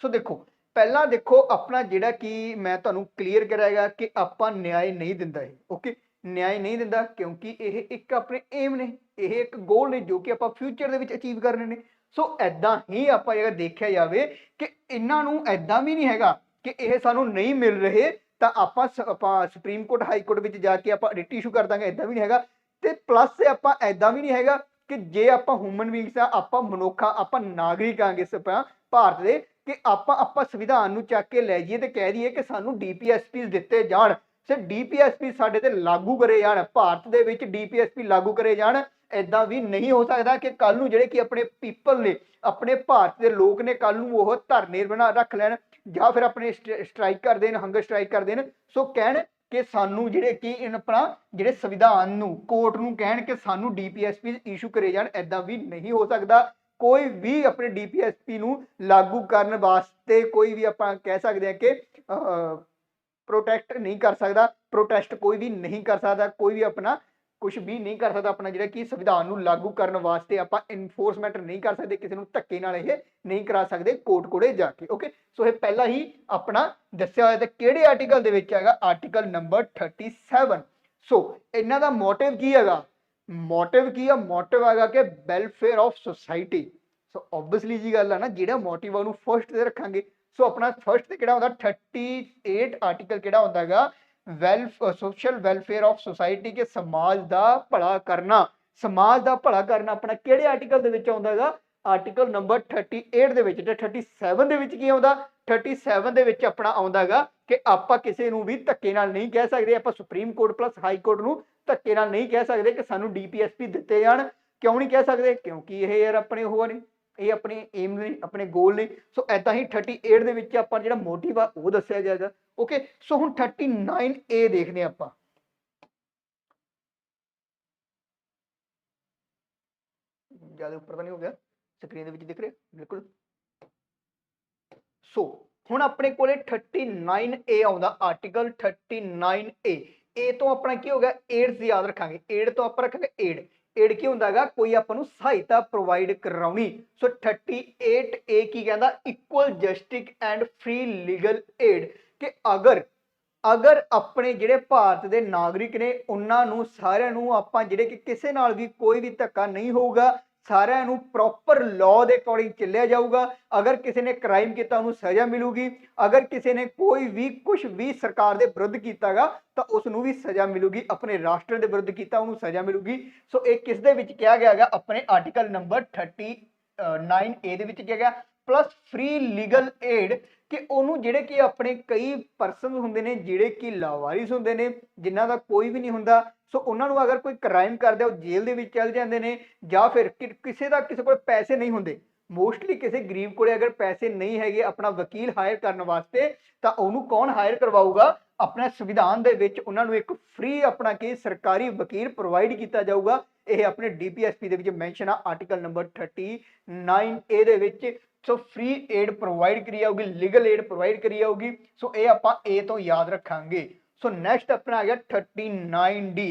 ਸੋ ਦੇਖੋ, ਪਹਿਲਾਂ ਦੇਖੋ ਆਪਣਾ ਜਿਹੜਾ ਕਿ ਮੈਂ ਤੁਹਾਨੂੰ ਕਲੀਅਰ ਕਰਾਂਗਾ ਕਿ ਆਪਾਂ ਨਿਆਂ ਨਹੀਂ ਦਿੰਦਾ ਇਹ। ਓਕੇ, ਨਿਆਂ ਨਹੀਂ ਦਿੰਦਾ ਕਿਉਂਕਿ ਇਹ ਇੱਕ ਆਪਣੇ ਏਮ ਨੇ, ਇਹ ਇੱਕ ਗੋਲ ਨੇ ਜੋ ਕਿ ਆਪਾਂ ਫਿਊਚਰ ਦੇ ਵਿੱਚ ਅਚੀਵ ਕਰਨੇ ਨੇ। ਸੋ ਐਦਾਂ ਹੀ ਆਪਾਂ ਜੇਕਰ ਦੇਖਿਆ ਜਾਵੇ ਕਿ ਇਹਨਾਂ ਨੂੰ ਐਦਾਂ ਵੀ ਨਹੀਂ ਹੈਗਾ ਕਿ ਇਹ ਸਾਨੂੰ ਨਹੀਂ ਮਿਲ ਰਹੇ ਤਾਂ ਆਪਾਂ ਸੁਪਰੀਮ ਕੋਰਟ ਹਾਈ ਕੋਰਟ ਵਿੱਚ ਜਾ ਕੇ ਆਪਾਂ ਰਿਟ ਇਸ਼ੂ ਕਰ ਦਾਂਗੇ, ਐਦਾਂ ਵੀ ਨਹੀਂ ਹੈਗਾ। ਤੇ ਪਲੱਸ ਆਪਾਂ ਐਦਾਂ ਵੀ ਨਹੀਂ ਹੈਗਾ ਕਿ ਜੇ ਆਪਾਂ ਹਿਊਮਨ ਬੀਇੰਗਸ ਆ, ਆਪਾਂ ਮਨੁੱਖਾਂ, ਆਪਾਂ ਨਾਗਰਿਕ ਆਂਗੇ ਭਾਰਤ ਦੇ, ਕਿ ਆਪਾਂ ਸੰਵਿਧਾਨ ਨੂੰ ਚੱਕ ਕੇ ਲੈ ਜਾਈਏ ਤੇ ਕਹਿ ਦਈਏ ਕਿ ਸਾਨੂੰ ਡੀਪੀਐਸਪੀ ਦਿੱਤੇ ਜਾਣ, ਸੇ ਡੀਪੀਐਸਪੀ ਸਾਡੇ ਤੇ ਲਾਗੂ ਕਰੇ ਜਾਣ, ਭਾਰਤ ਦੇ ਵਿੱਚ ਡੀਪੀਐਸਪੀ ਲਾਗੂ ਕਰੇ ਜਾਣ। ਐਦਾਂ ਵੀ ਨਹੀਂ ਹੋ ਸਕਦਾ ਕਿ ਕੱਲ ਨੂੰ ਜਿਹੜੇ ਕਿ ਆਪਣੇ ਪੀਪਲ ਨੇ, ਆਪਣੇ ਭਾਰਤ ਦੇ ਲੋਕ ਨੇ, ਕੱਲ ਨੂੰ ਉਹ ਧਰਨੇ ਬਣਾ ਰੱਖ ਲੈਣ ਜਾਂ ਫਿਰ ਆਪਣੇ ਸਟ੍ਰਾਈਕ ਕਰ ਦੇਣ, ਹੰਗਰ ਸਟ੍ਰਾਈਕ ਕਰ ਦੇਣ। ਸੋ ਕਹਿਣ ਕਿ ਸਾਨੂੰ ਜਿਹੜੇ ਕਿ ਆਪਣਾ ਜਿਹੜੇ ਸੰਵਿਧਾਨ ਨੂੰ, ਕੋਰਟ ਨੂੰ ਕਹਿਣ ਕਿ ਸਾਨੂੰ ਡੀਪੀਐਸਪੀ ਇਸ਼ੂ ਕਰੇ ਜਾਣ। ਐਦਾਂ ਵੀ ਨਹੀਂ ਹੋ ਸਕਦਾ। ਕੋਈ ਵੀ ਆਪਣੇ ਡੀਪੀਐਸਪੀ ਨੂੰ ਲਾਗੂ ਕਰਨ ਵਾਸਤੇ ਕੋਈ ਵੀ ਆਪਾਂ ਕਹਿ ਸਕਦੇ ਹਾਂ ਕਿ ਪ੍ਰੋਟੈਕਟ ਨਹੀਂ ਕਰ ਸਕਦਾ, ਪ੍ਰੋਟੈਸਟ ਕੋਈ ਵੀ ਨਹੀਂ ਕਰ ਸਕਦਾ, ਕੋਈ ਵੀ ਆਪਣਾ ਕੁਝ ਵੀ ਨਹੀਂ ਕਰ ਸਕਦਾ। ਆਪਣਾ ਜਿਹੜਾ ਕਿ ਸੰਵਿਧਾਨ ਨੂੰ ਲਾਗੂ ਕਰਨ ਵਾਸਤੇ ਆਪਾਂ ਇਨਫੋਰਸਮੈਂਟ ਨਹੀਂ ਕਰ ਸਕਦੇ, ਕਿਸੇ ਨੂੰ ਧੱਕੇ ਨਾਲ ਇਹ ਨਹੀਂ ਕਰਾ ਸਕਦੇ ਕੋਰਟ ਕੋਲੇ ਜਾ ਕੇ। ਓਕੇ, ਸੋ ਇਹ ਪਹਿਲਾਂ ਹੀ ਆਪਣਾ ਦੱਸਿਆ ਹੋਇਆ। ਤੇ ਕਿਹੜੇ ਆਰਟੀਕਲ ਦੇ ਵਿੱਚ ਹੈਗਾ? Article number 37। ਸੋ ਇਹਨਾਂ ਦਾ ਮੋਟਿਵ ਕੀ ਹੈਗਾ? ਮੋਟਿਵ ਕੀ ਆ? ਮੋਟਿਵ ਹੈਗਾ ਕਿ welfare of society. So obviously ਜੀ ਗੱਲ ਆ ਨਾ, ਜਿਹੜਾ ਮੋਟਿਵ ਉਹਨੂੰ ਫਸਟ ਤੇ ਰੱਖਾਂਗੇ। ਸੋ ਆਪਣਾ ਫਸਟ ਤੇ ਕਿਹੜਾ ਹੁੰਦਾ? 38 ਆਰਟੀਕਲ ਕਿਹੜਾ ਹੁੰਦਾ ਹੈਗਾ? सोशल वेलफेयर ऑफ सोसाइटी के समाज का भला करना। समाज का भला करना अपना किहड़े आर्टिकल दे विच आउंदा हैगा? आर्टिकल नंबर 38 दे विच। ते 37 दे विच की आउंदा? 37 दे विच अपना आउंदा हैगा कि आपां किसी नूं भी धक्के नाल नहीं कह सकदे, आपां supreme court plus high court नूं धक्के नाल नहीं कह सकदे कि सानूं डीपीएसपी दित्ते जाण। क्यों नहीं कह सकदे? क्योंकि ये यार अपने हो ने, ਇਹ ਆਪਣੇ ਏਮ ਨੇ, ਆਪਣੇ ਗੋਲ ਨੇ। ਸੋ ਐਦਾਂ ਹੀ 38 ਦੇ ਵਿੱਚ ਆਪਾਂ ਜਿਹੜਾ ਮੋਟਿਵ ਆ ਉਹ ਦੱਸਿਆ ਜਾਏਗਾ। ਓਕੇ, ਸੋ ਹੁਣ 39A ਦੇਖਦੇ ਆਪਾਂ। ਜਿਆਦਾ ਉੱਪਰ ਤਾਂ ਨਹੀਂ ਹੋ ਗਿਆ? ਸਕਰੀਨ ਦੇ ਵਿੱਚ ਦਿਖ ਰਿਹਾ ਬਿਲਕੁਲ। ਸੋ ਹੁਣ ਆਪਣੇ ਕੋਲੇ 39A ਆਉਂਦਾ, ਆਰਟੀਕਲ 39A। ਇਹ ਤੋਂ ਆਪਣਾ ਕੀ ਹੋ ਗਿਆ? ਏਡਸ ਯਾਦ ਰੱਖਾਂਗੇ। ਏਡ ਤੋਂ ਆਪਾਂ ਰੱਖਾਂਗੇ ਏਡ। ਏਡ ਕੀ ਹੁੰਦਾ ਹੈਗਾ? ਕੋਈ ਆਪਾਂ ਨੂੰ ਸਹਾਇਤਾ ਪ੍ਰੋਵਾਈਡ ਕਰਾਉਣੀ। ਸੋ 38A ਕੀ ਕਹਿੰਦਾ? Equal justice and free legal aid. ਕਿ ਅਗਰ ਆਪਣੇ ਜਿਹੜੇ ਭਾਰਤ ਦੇ ਨਾਗਰਿਕ ਨੇ ਉਹਨਾਂ ਨੂੰ ਸਾਰਿਆਂ ਨੂੰ ਆਪਾਂ ਜਿਹੜੇ ਕਿ ਕਿਸੇ ਨਾਲ ਵੀ ਕੋਈ ਵੀ ਧੱਕਾ ਨਹੀਂ ਹੋਊਗਾ, ਸਾਰਿਆਂ ਨੂੰ ਪ੍ਰੋਪਰ ਲਾਅ ਦੇ ਅਕੋਰਡਿੰਗ ਚੱਲਿਆ ਜਾਊਗਾ। ਅਗਰ ਕਿਸੇ ਨੇ ਕ੍ਰਾਈਮ ਕੀਤਾ ਉਹਨੂੰ ਸਜ਼ਾ ਮਿਲੂਗੀ, ਅਗਰ ਕਿਸੇ ਨੇ ਕੋਈ ਵੀ ਕੁਝ ਵੀ ਸਰਕਾਰ ਦੇ ਵਿਰੁੱਧ ਕੀਤਾਗਾ ਤਾਂ ਉਸ ਨੂੰ ਵੀ ਸਜ਼ਾ ਮਿਲੂਗੀ, ਆਪਣੇ ਰਾਸ਼ਟਰ ਦੇ ਵਿਰੁੱਧ ਕੀਤਾ ਉਹਨੂੰ ਸਜ਼ਾ ਮਿਲੂਗੀ। ਸੋ ਇਹ ਕਿਸ ਦੇ ਵਿੱਚ ਕਿਹਾ ਗਿਆ ਹੈਗਾ? ਆਪਣੇ ਆਰਟੀਕਲ ਨੰਬਰ 39A ਦੇ ਵਿੱਚ ਕਿਹਾ ਗਿਆ। ਪਲੱਸ ਫ੍ਰੀ ਲੀਗਲ ਏਡ, ਕਿ ਉਹਨੂੰ ਜਿਹੜੇ ਕਿ ਆਪਣੇ ਕਈ ਪਰਸਨ ਹੁੰਦੇ ਨੇ ਜਿਹੜੇ ਕਿ ਲਾਵਾਰਿਸ ਹੁੰਦੇ ਨੇ, ਜਿਨ੍ਹਾਂ ਦਾ ਕੋਈ ਵੀ ਨਹੀਂ ਹੁੰਦਾ। ਸੋ ਉਹਨਾਂ ਨੂੰ ਅਗਰ ਕੋਈ ਕ੍ਰਾਈਮ ਕਰਦੇ ਉਹ ਜੇਲ੍ਹ ਦੇ ਵਿੱਚ ਚਲ ਜਾਂਦੇ ਨੇ, ਜਾਂ ਫਿਰ ਕਿਸੇ ਕੋਲ ਪੈਸੇ ਨਹੀਂ ਹੁੰਦੇ। ਮੋਸਟਲੀ ਕਿਸੇ ਗਰੀਬ ਕੋਲੇ ਅਗਰ ਪੈਸੇ ਨਹੀਂ ਹੈਗੇ ਆਪਣਾ ਵਕੀਲ ਹਾਇਰ ਕਰਨ ਵਾਸਤੇ, ਤਾਂ ਉਹਨੂੰ ਕੌਣ ਹਾਇਰ ਕਰਵਾਊਗਾ? ਆਪਣਾ ਸੰਵਿਧਾਨ ਦੇ ਵਿੱਚ ਉਹਨਾਂ ਨੂੰ ਇੱਕ ਫ੍ਰੀ ਆਪਣਾ ਕਿ ਸਰਕਾਰੀ ਵਕੀਲ ਪ੍ਰੋਵਾਈਡ ਕੀਤਾ ਜਾਊਗਾ। ਇਹ ਆਪਣੇ ਡੀਪੀਐਸਪੀ ਦੇ ਵਿੱਚ ਮੈਂਸ਼ਨ ਆ ਆਰਟੀਕਲ ਨੰਬਰ 39A ਦੇ ਵਿੱਚ। ਸੋ ਫ੍ਰੀ ਏਡ ਪ੍ਰੋਵਾਈਡ ਕਰੀ ਜਾਊਗੀ, ਲੀਗਲ ਏਡ ਪ੍ਰੋਵਾਈਡ ਕਰੀ ਜਾਊਗੀ। ਸੋ ਇਹ ਆਪਾਂ A ਤੋਂ ਯਾਦ ਰੱਖਾਂਗੇ। ਸੋ ਨੈਕਸਟ ਆਪਣਾ ਆ ਗਿਆ 39D।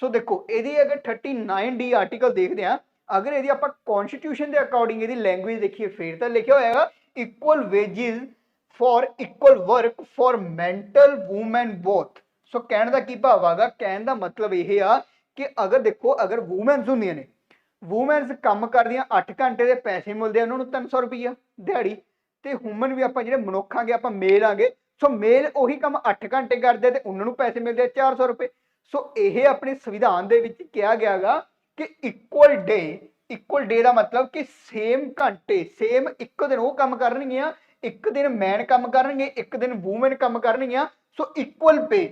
ਸੋ ਦੇਖੋ ਇਹਦੀ ਅਗਰ 39D ਆਰਟੀਕਲ ਦੇਖਦੇ ਆ, ਅਗਰ ਇਹਦੀ ਆਪਾਂ ਕਨਸਟੀਟਿਊਸ਼ਨ ਦੇ ਅਕੋਰਡਿੰਗ ਇਹਦੀ ਲੈਂਗੁਏਜ ਦੇਖੀਏ ਫਿਰ ਤਾਂ ਲਿਖਿਆ ਹੋਇਆ ਹੈਗਾ equal wages for equal work for mental woman both. So ਕਹਿਣ ਦਾ ਕੀ ਭਾਵ ਆਗਾ? ਕਹਿਣ ਦਾ ਮਤਲਬ ਇਹ ਆ ਕਿ ਅਗਰ ਦੇਖੋ, ਅਗਰ ਵੂਮੈਨਸ ਹੁੰਦੀਆਂ ਨੇ, ਵੂਮੈਨਸ ਕੰਮ ਕਰਦੀਆਂ 8 ਘੰਟੇ ਦੇ ਪੈਸੇ ਮਿਲਦੇ ਉਹਨਾਂ ਨੂੰ 300 ਰੁਪਈਆ ਦਿਹਾੜੀ। ਤੇ ਹਿਊਮਨ ਵੀ ਆਪਾਂ ਜਿਹੜੇ ਮਨੁੱਖਾਂਗੇ, ਆਪਾਂ ਮੇਲ ਆਂਗੇ, ਸੋ ਮੇਲ ਉਹੀ ਕੰਮ 8 ਘੰਟੇ ਕਰਦੇ ਤੇ ਉਹਨਾਂ ਨੂੰ ਪੈਸੇ ਮਿਲਦੇ 400 ਰੁਪਏ। ਸੋ ਇਹ ਆਪਣੇ ਸੰਵਿਧਾਨ ਦੇ ਵਿੱਚ ਕਿਹਾ ਗਿਆ ਗਾ ਕਿ ਇਕੁਅਲ ਡੇ ਦਾ ਮਤਲਬ ਕਿ ਸੇਮ ਘੰਟੇ, ਸੇਮ ਇੱਕ ਦਿਨ ਉਹ ਕੰਮ ਕਰਨਗੀਆਂ, ਇੱਕ ਦਿਨ ਮੈਨ ਕੰਮ ਕਰਨਗੇ, ਇੱਕ ਦਿਨ ਵੂਮਨ ਕੰਮ ਕਰਨਗੀਆਂ। ਸੋ ਇਕੁਅਲ ਪੇ।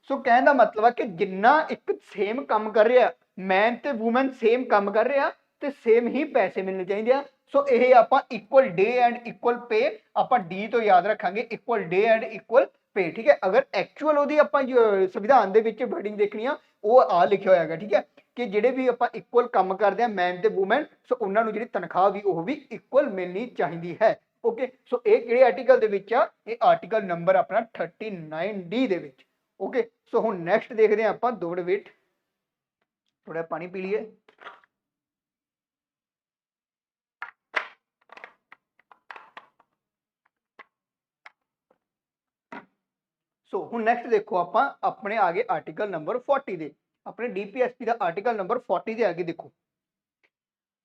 ਸੋ ਕਹਿਣ ਦਾ ਮਤਲਬ ਆ ਕਿ ਜਿੰਨਾ ਇੱਕ ਸੇਮ ਕੰਮ ਕਰ ਰਿਹਾ, ਮੈਨ ਤੇ ਵੂਮਨ ਸੇਮ ਕੰਮ ਕਰ ਰਿਹਾ ਤੇ ਸੇਮ ਹੀ ਪੈਸੇ ਮਿਲਣੇ ਚਾਹੀਦੇ ਆ। ਸੋ ਇਹ ਆਪਾਂ equal day and equal pay ਆਪਾਂ ਡੀ ਤੋਂ ਯਾਦ ਰੱਖਾਂਗੇ, equal day and equal pay. ਠੀਕ ਹੈ, ਅਗਰ ਐਕਚੁਅਲ ਉਹਦੀ ਆਪਾਂ ਸੰਵਿਧਾਨ ਦੇ ਵਿੱਚ ਵਰਡਿੰਗ ਦੇਖਣੀ ਆ, ਉਹ ਆ ਲਿਖਿਆ ਹੋਇਆ ਹੈਗਾ। ਠੀਕ ਹੈ, ਕਿ ਜਿਹੜੇ ਵੀ ਆਪਾਂ ਇਕੁਅਲ ਕੰਮ ਕਰਦੇ ਆ ਮੈਨ ਤੇ ਵੂਮਨ, ਸੋ ਉਹਨਾਂ ਨੂੰ ਜਿਹੜੀ ਤਨਖਾਹ ਵੀ ਉਹ ਵੀ ਇਕੁਅਲ ਮਿਲਣੀ ਚਾਹੀਦੀ ਹੈ। ਓਕੇ, ਸੋ ਇਹ ਕਿਹੜੇ ਆਰਟੀਕਲ ਦੇ ਵਿੱਚ ਆ? ਇਹ ਆਰਟੀਕਲ ਨੰਬਰ ਆਪਣਾ 39D ਦੇ ਵਿੱਚ। ਓਕੇ, ਸੋ ਹੁਣ ਨੈਕਸਟ ਦੇਖਦੇ ਹਾਂ ਆਪਾਂ, 2 ਮਿੰਟ ਵੇਟ, ਥੋੜਾ ਪਾਣੀ ਪੀ ਲਈਏ। ਸੋ ਹੁਣ ਨੈਕਸਟ ਦੇਖੋ ਆਪਾਂ ਆਪਣੇ ਆਗੇ ਆਰਟੀਕਲ ਨੰਬਰ 40 ਦੇ, ਆਪਣੇ ਡੀਪੀਐਸਪੀ ਦਾ ਆਰਟੀਕਲ ਨੰਬਰ 40 ਦੇ ਅੱਗੇ ਦੇਖੋ।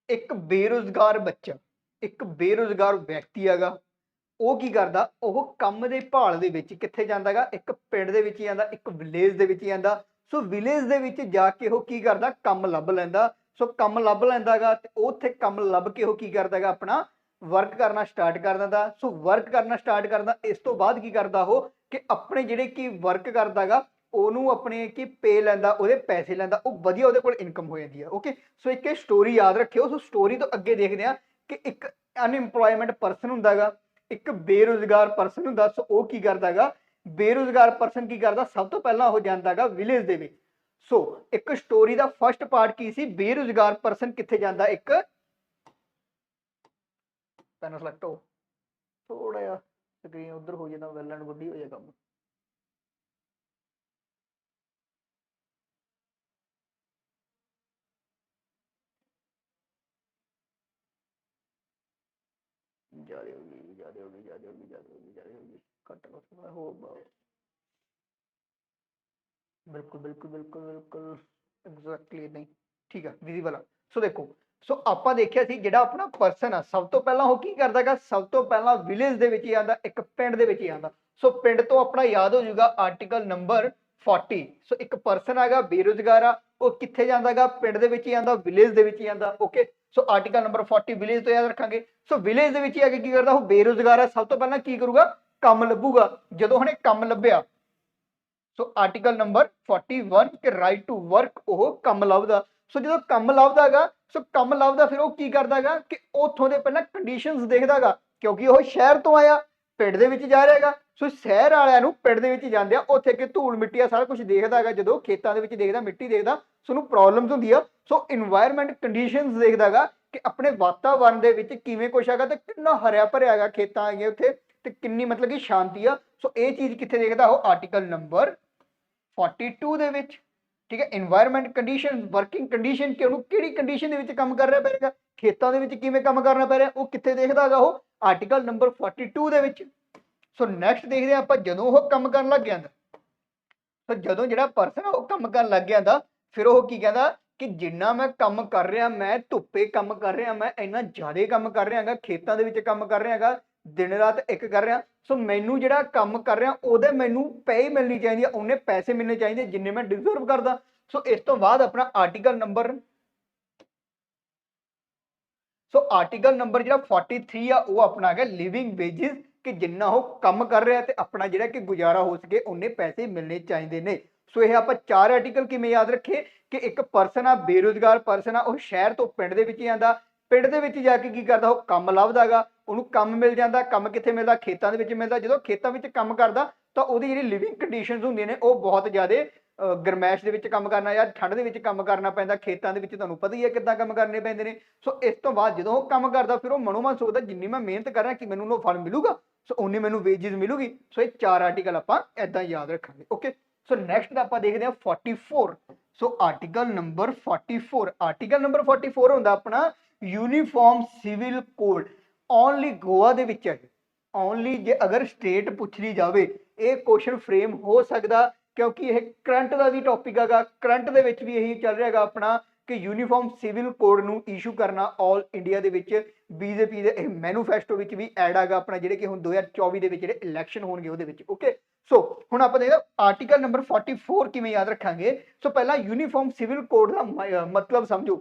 ਇੱਕ ਬੇਰੁਜ਼ਗਾਰ ਬੱਚਾ, ਇੱਕ ਬੇਰੁਜ਼ਗਾਰ ਵਿਅਕਤੀ ਹੈਗਾ, ਉਹ ਕੀ ਕਰਦਾ? ਉਹ ਕੰਮ ਦੇ ਭਾਲ ਦੇ ਵਿੱਚ ਕਿੱਥੇ ਜਾਂਦਾ ਹੈਗਾ? ਇੱਕ ਪਿੰਡ ਦੇ ਵਿੱਚ ਜਾਂਦਾ, ਇੱਕ ਵਿਲੇਜ ਦੇ ਵਿੱਚ ਜਾਂਦਾ। ਸੋ ਵਿਲੇਜ ਦੇ ਵਿੱਚ ਜਾ ਕੇ ਉਹ ਕੀ ਕਰਦਾ? ਕੰਮ ਲੱਭ ਲੈਂਦਾ। ਸੋ ਕੰਮ ਲੱਭ ਲੈਂਦਾ ਹੈਗਾ ਤੇ ਉੱਥੇ ਕੰਮ ਲੱਭ ਕੇ ਉਹ ਕੀ ਕਰਦਾ ਹੈਗਾ? ਆਪਣਾ ਵਰਕ ਕਰਨਾ ਸਟਾਰਟ ਕਰ ਦਿੰਦਾ। ਸੋ ਵਰਕ ਕਰਨਾ ਸਟਾਰਟ ਕਰਦਾ, ਇਸ ਤੋਂ ਬਾਅਦ ਕੀ ਕਰਦਾ ਉਹ ਕਿ ਆਪਣੇ ਜਿਹੜੇ ਕਿ ਵਰਕ ਕਰਦਾ ਹੈਗਾ ਉਹਨੂੰ ਆਪਣੇ ਕੀ ਪੇ ਲੈਂਦਾ, ਉਹਦੇ ਪੈਸੇ ਲੈਂਦਾ, ਉਹ ਵਧੀਆ ਉਹਦੇ ਕੋਲ ਇਨਕਮ ਹੋ ਜਾਂਦੀ ਹੈ। ਓਕੇ, ਸੋ ਇੱਕ ਇਹ ਸਟੋਰੀ ਯਾਦ ਰੱਖਿਓ। ਸੋ ਸਟੋਰੀ ਤੋਂ ਅੱਗੇ ਦੇਖਦੇ ਹਾਂ ਕਿ ਇੱਕ ਅਨਇੰਪਲੋਇਮੈਂਟ ਪਰਸਨ ਹੁੰਦਾ ਹੈਗਾ, ਇੱਕ ਬੇਰੁਜ਼ਗਾਰ ਪਰਸਨ ਹੁੰਦਾ। ਸੋ ਉਹ ਕੀ ਕਰਦਾ ਹੈਗਾ? ਬੇਰੁਜ਼ਗਾਰ ਪਰਸਨ ਕੀ ਕਰਦਾ? ਸਭ ਤੋਂ ਪਹਿਲਾਂ ਉਹ ਜਾਂਦਾ ਹੈਗਾ ਵਿਲੇਜ ਦੇ ਵਿੱਚ। ਸੋ ਇੱਕ ਸਟੋਰੀ ਦਾ ਫਸਟ ਪਾਰਟ ਕੀ ਸੀ? ਬੇਰੁਜ਼ਗਾਰ ਪਰਸਨ ਕਿੱਥੇ ਜਾਂਦਾ? ਇੱਕ ਪੈਨ ਸਿਲੈਕਟ ਹੋ, ਥੋੜਾ ਜਿਹਾ ਸਕਰੀਨ ਉਧਰ ਹੋ ਜਾਂਦਾ, ਵੈਲ ਐਂਡ ਗੁੱਡ ਹੀ ਹੋ ਜਾਏ ਕੰਮ। ਜ਼ਿਆਦਾ ਹੋ ਗਈ, ਜ਼ਿਆਦਾ ਹੋ ਗਈ, ਜ਼ਿਆਦਾ ਹੋ ਗਈ, ਜ਼ਿਆਦਾ ਹੋ ਗਈ, ਜ਼ਿਆਦਾ ਹੋ ਗਈ, ਘੱਟ ਹੋ ਬਿਲਕੁਲ ਬਿਲਕੁਲ ਬਿਲਕੁਲ ਬਿਲਕੁਲ ਐਗਜ਼ੈਕਟਲੀ ਨਹੀਂ, ਠੀਕ ਆ, ਵਿਜ਼ੀਬਲ ਆ। ਸੋ ਦੇਖੋ, ਸੋ ਆਪਾਂ ਦੇਖਿਆ ਸੀ ਜਿਹੜਾ ਆਪਣਾ ਪਰਸਨ ਆ, ਸਭ ਤੋਂ ਪਹਿਲਾਂ ਉਹ ਕੀ ਕਰਦਾ ਹੈਗਾ? ਸਭ ਤੋਂ ਪਹਿਲਾਂ ਵਿਲੇਜ ਦੇ ਵਿੱਚ ਹੀ ਆਉਂਦਾ, ਇੱਕ ਪਿੰਡ ਦੇ ਵਿੱਚ ਹੀ ਆਉਂਦਾ। ਸੋ ਪਿੰਡ ਤੋਂ ਆਪਣਾ ਯਾਦ ਹੋ ਜਾਊਗਾ ਆਰਟੀਕਲ ਨੰਬਰ 40। ਸੋ ਇੱਕ ਪਰਸਨ ਹੈਗਾ ਬੇਰੁਜ਼ਗਾਰ ਆ, ਉਹ ਕਿੱਥੇ ਜਾਂਦਾ ਹੈਗਾ? ਪਿੰਡ ਦੇ ਵਿੱਚ ਹੀ ਆਉਂਦਾ, ਵਿਲੇਜ ਦੇ ਵਿੱਚ ਹੀ ਆਉਂਦਾ। Okay, so article number 40 village ਤੋਂ ਯਾਦ ਰੱਖਾਂਗੇ। ਸੋ ਵਿਲੇਜ ਦੇ ਵਿੱਚ ਹੀ ਆ ਕੇ ਕੀ ਕਰਦਾ? ਉਹ ਬੇਰੁਜ਼ਗਾਰ ਆ, ਸਭ ਤੋਂ ਪਹਿਲਾਂ ਕੀ ਕਰੂਗਾ? ਕੰਮ ਲੱਭੂਗਾ। ਜਦੋਂ ਉਹਨੇ ਕੰਮ ਲੱਭਿਆ, ਸੋ ਆਰਟੀਕਲ ਨੰਬਰ 41 ਕਿ ਰਾਈਟ ਟੂ ਵਰਕ, ਉਹ ਕੰਮ ਲੱਭਦਾ। ਸੋ ਜਦੋਂ ਕੰਮ ਲੱਭਦਾ ਹੈਗਾ, ਸੋ ਕੰਮ ਲੱਭਦਾ ਫਿਰ ਉਹ ਕੀ ਕਰਦਾ ਹੈਗਾ ਕਿ ਉੱਥੋਂ ਦੇ ਪਹਿਲਾਂ ਕੰਡੀਸ਼ਨਸ ਦੇਖਦਾ ਹੈਗਾ, ਕਿਉਂਕਿ ਉਹ ਸ਼ਹਿਰ ਤੋਂ ਆਇਆ, ਪਿੰਡ ਦੇ ਵਿੱਚ ਜਾ ਰਿਹਾ ਹੈਗਾ। ਸੋ ਸ਼ਹਿਰ ਵਾਲਿਆਂ ਨੂੰ ਪਿੰਡ ਦੇ ਵਿੱਚ ਜਾਂਦੇ ਆ, ਉੱਥੇ ਕਿ ਧੂੜ ਮਿੱਟੀ ਆ ਸਾਰਾ ਕੁਝ ਦੇਖਦਾ ਹੈਗਾ। ਜਦੋਂ ਖੇਤਾਂ ਦੇ ਵਿੱਚ ਦੇਖਦਾ, ਮਿੱਟੀ ਦੇਖਦਾ, ਸੋ ਉਹਨੂੰ ਪ੍ਰੋਬਲਮਸ ਹੁੰਦੀ ਆ। ਸੋ ਇਨਵਾਇਰਮੈਂਟ ਕੰਡੀਸ਼ਨਸ ਦੇਖਦਾ ਹੈਗਾ ਕਿ ਆਪਣੇ ਵਾਤਾਵਰਨ ਦੇ ਵਿੱਚ ਕਿਵੇਂ ਕੁਛ ਹੈਗਾ ਤੇ ਕਿੰਨਾ ਹਰਿਆ ਭਰਿਆ ਹੈਗਾ, ਖੇਤਾਂ ਹੈਗੇ ਉੱਥੇ ਤੇ ਕਿੰਨੀ ਮਤਲਬ ਕਿ ਸ਼ਾਂਤੀ ਆ। ਸੋ ਇਹ ਚੀਜ਼ ਕਿੱਥੇ ਦੇਖਦਾ? ਉਹ ਆਰਟੀਕਲ ਨੰਬਰ 42 ਦੇ ਵਿੱਚ। ਠੀਕ ਹੈ, ਇਨਵਾਇਰਮੈਂਟ ਕੰਡੀਸ਼ਨ, ਵਰਕਿੰਗ ਕੰਡੀਸ਼ਨ, ਕਿ ਉਹਨੂੰ ਕਿਹੜੀ ਕੰਡੀਸ਼ਨ ਦੇ ਵਿੱਚ ਕੰਮ ਕਰ ਰਿਹਾ ਪਏਗਾ, ਖੇਤਾਂ ਦੇ ਵਿੱਚ ਕਿਵੇਂ ਕੰਮ ਕਰਨਾ ਪੈ ਰਿਹਾ, ਉਹ ਕਿੱਥੇ ਦੇਖਦਾ ਹੈਗਾ? ਉਹ ਆਰਟੀਕਲ ਨੰਬਰ 42 ਦੇ ਵਿੱਚ। ਸੋ ਨੈਕਸਟ ਦੇਖਦੇ ਆਪਾਂ, ਜਦੋਂ ਉਹ ਕੰਮ ਕਰਨ ਲੱਗ ਜਾਂਦਾ, ਸੋ ਜਦੋਂ ਜਿਹੜਾ ਪਰਸਨ ਉਹ ਕੰਮ ਕਰਨ ਲੱਗ ਜਾਂਦਾ, ਫਿਰ ਉਹ ਕੀ ਕਹਿੰਦਾ ਕਿ ਜਿੰਨਾ ਮੈਂ ਕੰਮ ਕਰ ਰਿਹਾ, ਮੈਂ ਧੁੱਪੇ ਕੰਮ ਕਰ ਰਿਹਾ, ਮੈਂ ਇੰਨਾ ਜ਼ਿਆਦਾ ਕੰਮ ਕਰ ਰਿਹਾ ਹੈਗਾ, ਖੇਤਾਂ ਦੇ ਵਿੱਚ ਕੰਮ ਕਰ ਰਿਹਾ ਹੈਗਾ, ਦਿਨ ਰਾਤ ਇੱਕ ਕਰ ਰਿਹਾ। ਸੋ ਮੈਨੂੰ ਜਿਹੜਾ ਕੰਮ ਕਰ ਰਿਹਾ ਉਹਦੇ ਮੈਨੂੰ ਪੇ ਮਿਲਣੀ ਚਾਹੀਦੀ ਹੈ, ਉਹਨੇ ਪੈਸੇ ਮਿਲਣੇ ਚਾਹੀਦੇ ਜਿੰਨੇ ਮੈਂ ਡਿਜ਼ਰਵ ਕਰਦਾ। ਸੋ ਇਸ ਤੋਂ ਬਾਅਦ ਆਪਣਾ ਆਰਟੀਕਲ ਨੰਬਰ, ਸੋ ਆਰਟੀਕਲ ਨੰਬਰ ਜਿਹੜਾ 43 ਆ, ਉਹ ਆਪਣਾ ਹੈਗਾ ਲਿਵਿੰਗ ਵੇਜਿਸ, ਕਿ ਜਿੰਨਾ ਉਹ ਕੰਮ ਕਰ ਰਿਹਾ ਤੇ ਆਪਣਾ ਜਿਹੜਾ ਕਿ ਗੁਜ਼ਾਰਾ ਹੋ ਸਕੇ ਉਹਨੇ ਪੈਸੇ ਮਿਲਣੇ ਚਾਹੀਦੇ ਨੇ। ਸੋ ਇਹ ਆਪਾਂ 4 ਆਰਟੀਕਲ ਕਿਵੇਂ ਯਾਦ ਰੱਖੇ ਕਿ ਇੱਕ ਪਰਸਨ ਆ, ਬੇਰੁਜ਼ਗਾਰ ਪਰਸਨ ਆ, ਉਹ ਸ਼ਹਿਰ ਤੋਂ ਪਿੰਡ ਦੇ ਵਿੱਚ ਹੀ ਆਂਦਾ, ਪਿੰਡ ਦੇ ਵਿੱਚ ਜਾ ਕੇ ਕੀ ਕਰਦਾ? ਉਹ ਕੰਮ ਲੱਭਦਾ ਹੈਗਾ, ਉਹਨੂੰ ਕੰਮ ਮਿਲ ਜਾਂਦਾ। ਕੰਮ ਕਿੱਥੇ ਮਿਲਦਾ? ਖੇਤਾਂ ਦੇ ਵਿੱਚ ਮਿਲਦਾ। ਜਦੋਂ ਖੇਤਾਂ ਵਿੱਚ ਕੰਮ ਕਰਦਾ ਤਾਂ ਉਹਦੀ ਜਿਹੜੀ ਲਿਵਿੰਗ ਕੰਡੀਸ਼ਨਸ ਹੁੰਦੀਆਂ ਨੇ ਉਹ ਬਹੁਤ ਜ਼ਿਆਦਾ ਗਰਮੈਸ਼ ਦੇ ਵਿੱਚ ਕੰਮ ਕਰਨਾ ਜਾਂ ਠੰਡ ਦੇ ਵਿੱਚ ਕੰਮ ਕਰਨਾ ਪੈਂਦਾ। ਖੇਤਾਂ ਦੇ ਵਿੱਚ ਤੁਹਾਨੂੰ ਪਤਾ ਹੀ ਹੈ ਕਿੱਦਾਂ ਕੰਮ ਕਰਨੇ ਪੈਂਦੇ ਨੇ। ਸੋ ਇਸ ਤੋਂ ਬਾਅਦ ਜਦੋਂ ਉਹ ਕੰਮ ਕਰਦਾ, ਫਿਰ ਉਹ ਮਨੋ ਮਨ ਸੋਚਦਾ ਜਿੰਨੀ ਮੈਂ ਮਿਹਨਤ ਕਰ ਰਿਹਾ ਕਿ ਮੈਨੂੰ ਉਹਨੂੰ ਫਲ ਮਿਲੂਗਾ, ਸੋ ਉਨੀ ਮੈਨੂੰ ਵੇਜਿਸ ਮਿਲੂਗੀ। ਸੋ ਇਹ 4 ਆਰਟੀਕਲ ਆਪਾਂ ਏਦਾਂ ਯਾਦ ਰੱਖਾਂਗੇ। ਓਕੇ, ਸੋ ਨੈਕਸਟ ਆਪਾਂ ਦੇਖਦੇ ਹਾਂ 44। ਸੋ ਆਰਟੀਕਲ ਨੰਬਰ 44, ਆਰਟੀਕਲ ਨੰਬਰ 44 ਹੁੰਦਾ ਆਪਣਾ uniform civil code. Only Goa ਦੇ ਵਿੱਚ ਹੈ, ਓਨਲੀ ਜੇ ਅਗਰ ਸਟੇਟ ਪੁੱਛ ਲਈ ਜਾਵੇ ਇਹ ਕੁਐਸਚਨ ਫਰੇਮ ਹੋ ਸਕਦਾ, ਕਿਉਂਕਿ ਇਹ ਕਰੰਟ ਦਾ ਵੀ ਟੌਪਿਕ ਹੈਗਾ। ਕਰੰਟ ਦੇ ਵਿੱਚ ਵੀ ਇਹੀ ਚੱਲ ਰਿਹਾ ਹੈਗਾ ਆਪਣਾ ਕਿ ਯੂਨੀਫਾਰਮ ਸਿਵਲ ਕੋਡ ਨੂੰ ਇਸ਼ੂ ਕਰਨਾ ਆਲ ਇੰਡੀਆ ਦੇ ਵਿੱਚ। ਬੀਜੇਪੀ ਦੇ ਇਹ ਮੈਨੂਫੈਸਟੋ ਵਿੱਚ ਵੀ ਐਡ ਹੈਗਾ ਆਪਣਾ, ਜਿਹੜੇ ਕਿ ਹੁਣ 2024 ਦੇ ਵਿੱਚ ਜਿਹੜੇ ਇਲੈਕਸ਼ਨ ਹੋਣਗੇ ਉਹਦੇ ਵਿੱਚ। ਓਕੇ, ਸੋ ਹੁਣ ਆਪਾਂ ਦੇਖਦੇ ਆਰਟੀਕਲ ਨੰਬਰ 44 ਕਿਵੇਂ ਯਾਦ ਰੱਖਾਂਗੇ। ਸੋ ਪਹਿਲਾਂ ਯੂਨੀਫਾਰਮ ਸਿਵਲ ਕੋਡ ਦਾ ਮਤਲਬ ਸਮਝੋ।